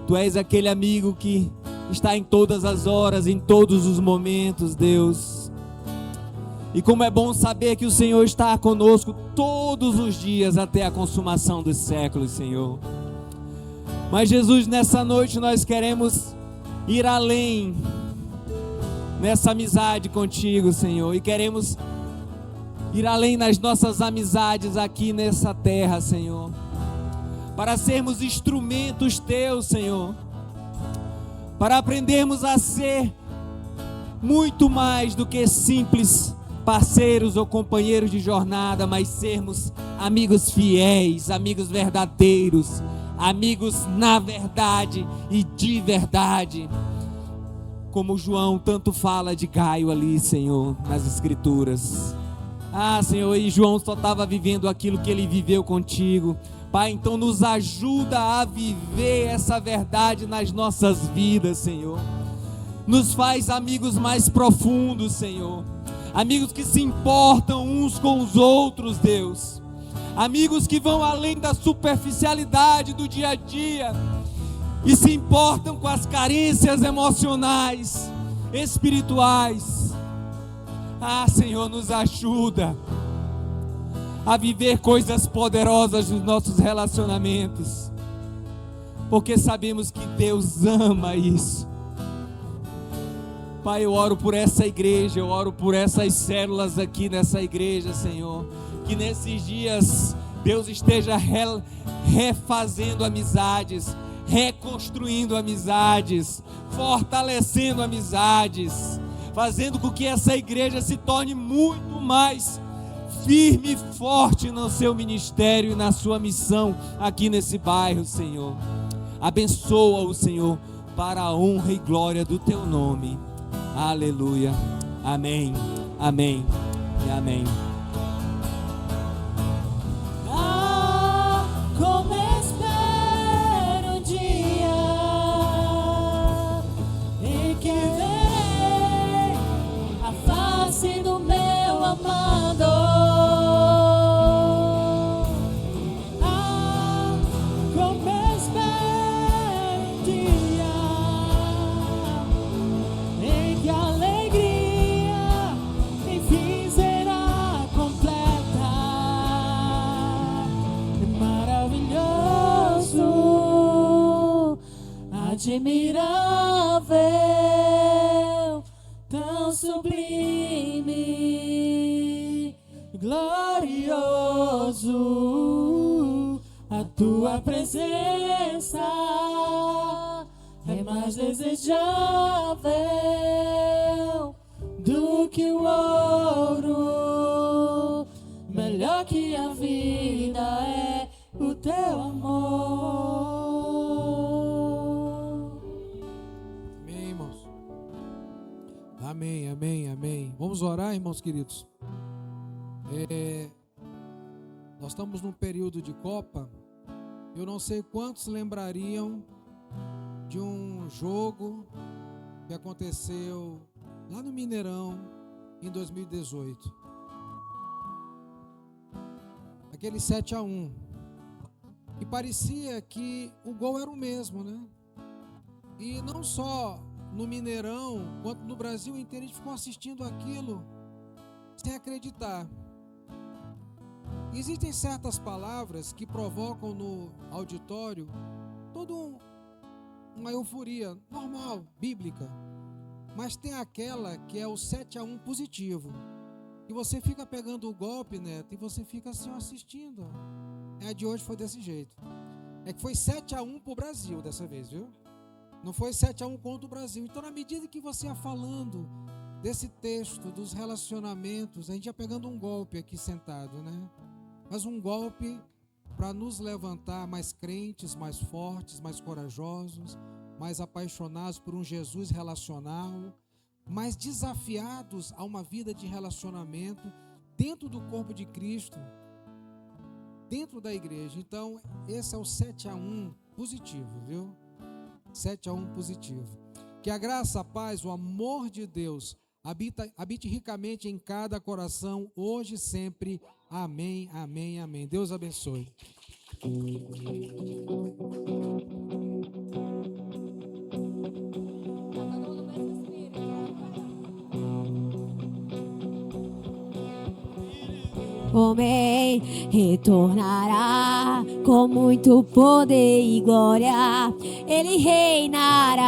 Tu és aquele amigo que está em todas as horas, em todos os momentos, Deus. E como é bom saber que o Senhor está conosco todos os dias até a consumação dos séculos, Senhor. Mas Jesus, nessa noite nós queremos ir além nessa amizade contigo, Senhor, e queremos ir além nas nossas amizades aqui nessa terra, Senhor, para sermos instrumentos teus, Senhor, para aprendermos a ser muito mais do que simples parceiros ou companheiros de jornada, mas sermos amigos fiéis, amigos verdadeiros, amigos na verdade e de verdade, como João tanto fala de Gaio ali, Senhor, nas Escrituras. Ah, Senhor, e João só estava vivendo aquilo que ele viveu contigo. Pai, então nos ajuda a viver essa verdade nas nossas vidas, Senhor. Nos faz amigos mais profundos, Senhor. Amigos que se importam uns com os outros, Deus. Amigos que vão além da superficialidade do dia a dia e se importam com as carências emocionais, espirituais. Ah, Senhor, nos ajuda a viver coisas poderosas nos nossos relacionamentos, porque sabemos que Deus ama isso. Pai, eu oro por essa igreja, eu oro por essas células aqui nessa igreja, Senhor, que nesses dias Deus esteja refazendo amizades, reconstruindo amizades, fortalecendo amizades, fazendo com que essa igreja se torne muito mais firme e forte no seu ministério e na sua missão aqui nesse bairro, Senhor. Abençoa-o, Senhor, para a honra e glória do teu nome. Aleluia. Amém. Amém. E amém. Ah, como espero o dia em que verei a face do meu amado. Ah, como espero o dia em que a alegria enfim será completa. É maravilhoso, admirável, tão sublime, glorioso. A tua presença é mais desejável do que o ouro, melhor que a vida é o teu amor. Amém, irmãos. Amém, amém, amém. Vamos orar, irmãos queridos. Nós estamos num período de Copa. Eu não sei quantos lembrariam de um jogo que aconteceu lá no Mineirão em 2018. Aquele 7-1. E parecia que o gol era o mesmo, né? E não só no Mineirão, quanto no Brasil inteiro, a gente ficou assistindo aquilo sem acreditar. Existem certas palavras que provocam no auditório toda uma euforia normal, bíblica. Mas tem aquela que é o 7-1 positivo. E você fica pegando o golpe, Neto, e você fica assim assistindo. A de hoje foi desse jeito. É que foi 7-1 pro Brasil dessa vez, viu? Não foi 7-1 contra o Brasil. Então, na medida que você ia falando desse texto, dos relacionamentos, a gente ia pegando um golpe aqui sentado, né? Mas um golpe para nos levantar mais crentes, mais fortes, mais corajosos, mais apaixonados por um Jesus relacional, mais desafiados a uma vida de relacionamento dentro do corpo de Cristo, dentro da igreja. Então, esse é o 7-1 positivo, viu? 7-1 positivo. Que a graça, a paz, o amor de Deus habite ricamente em cada coração, hoje e sempre. Amém, amém, amém. Deus abençoe. Homem retornará com muito poder e glória, ele reinará.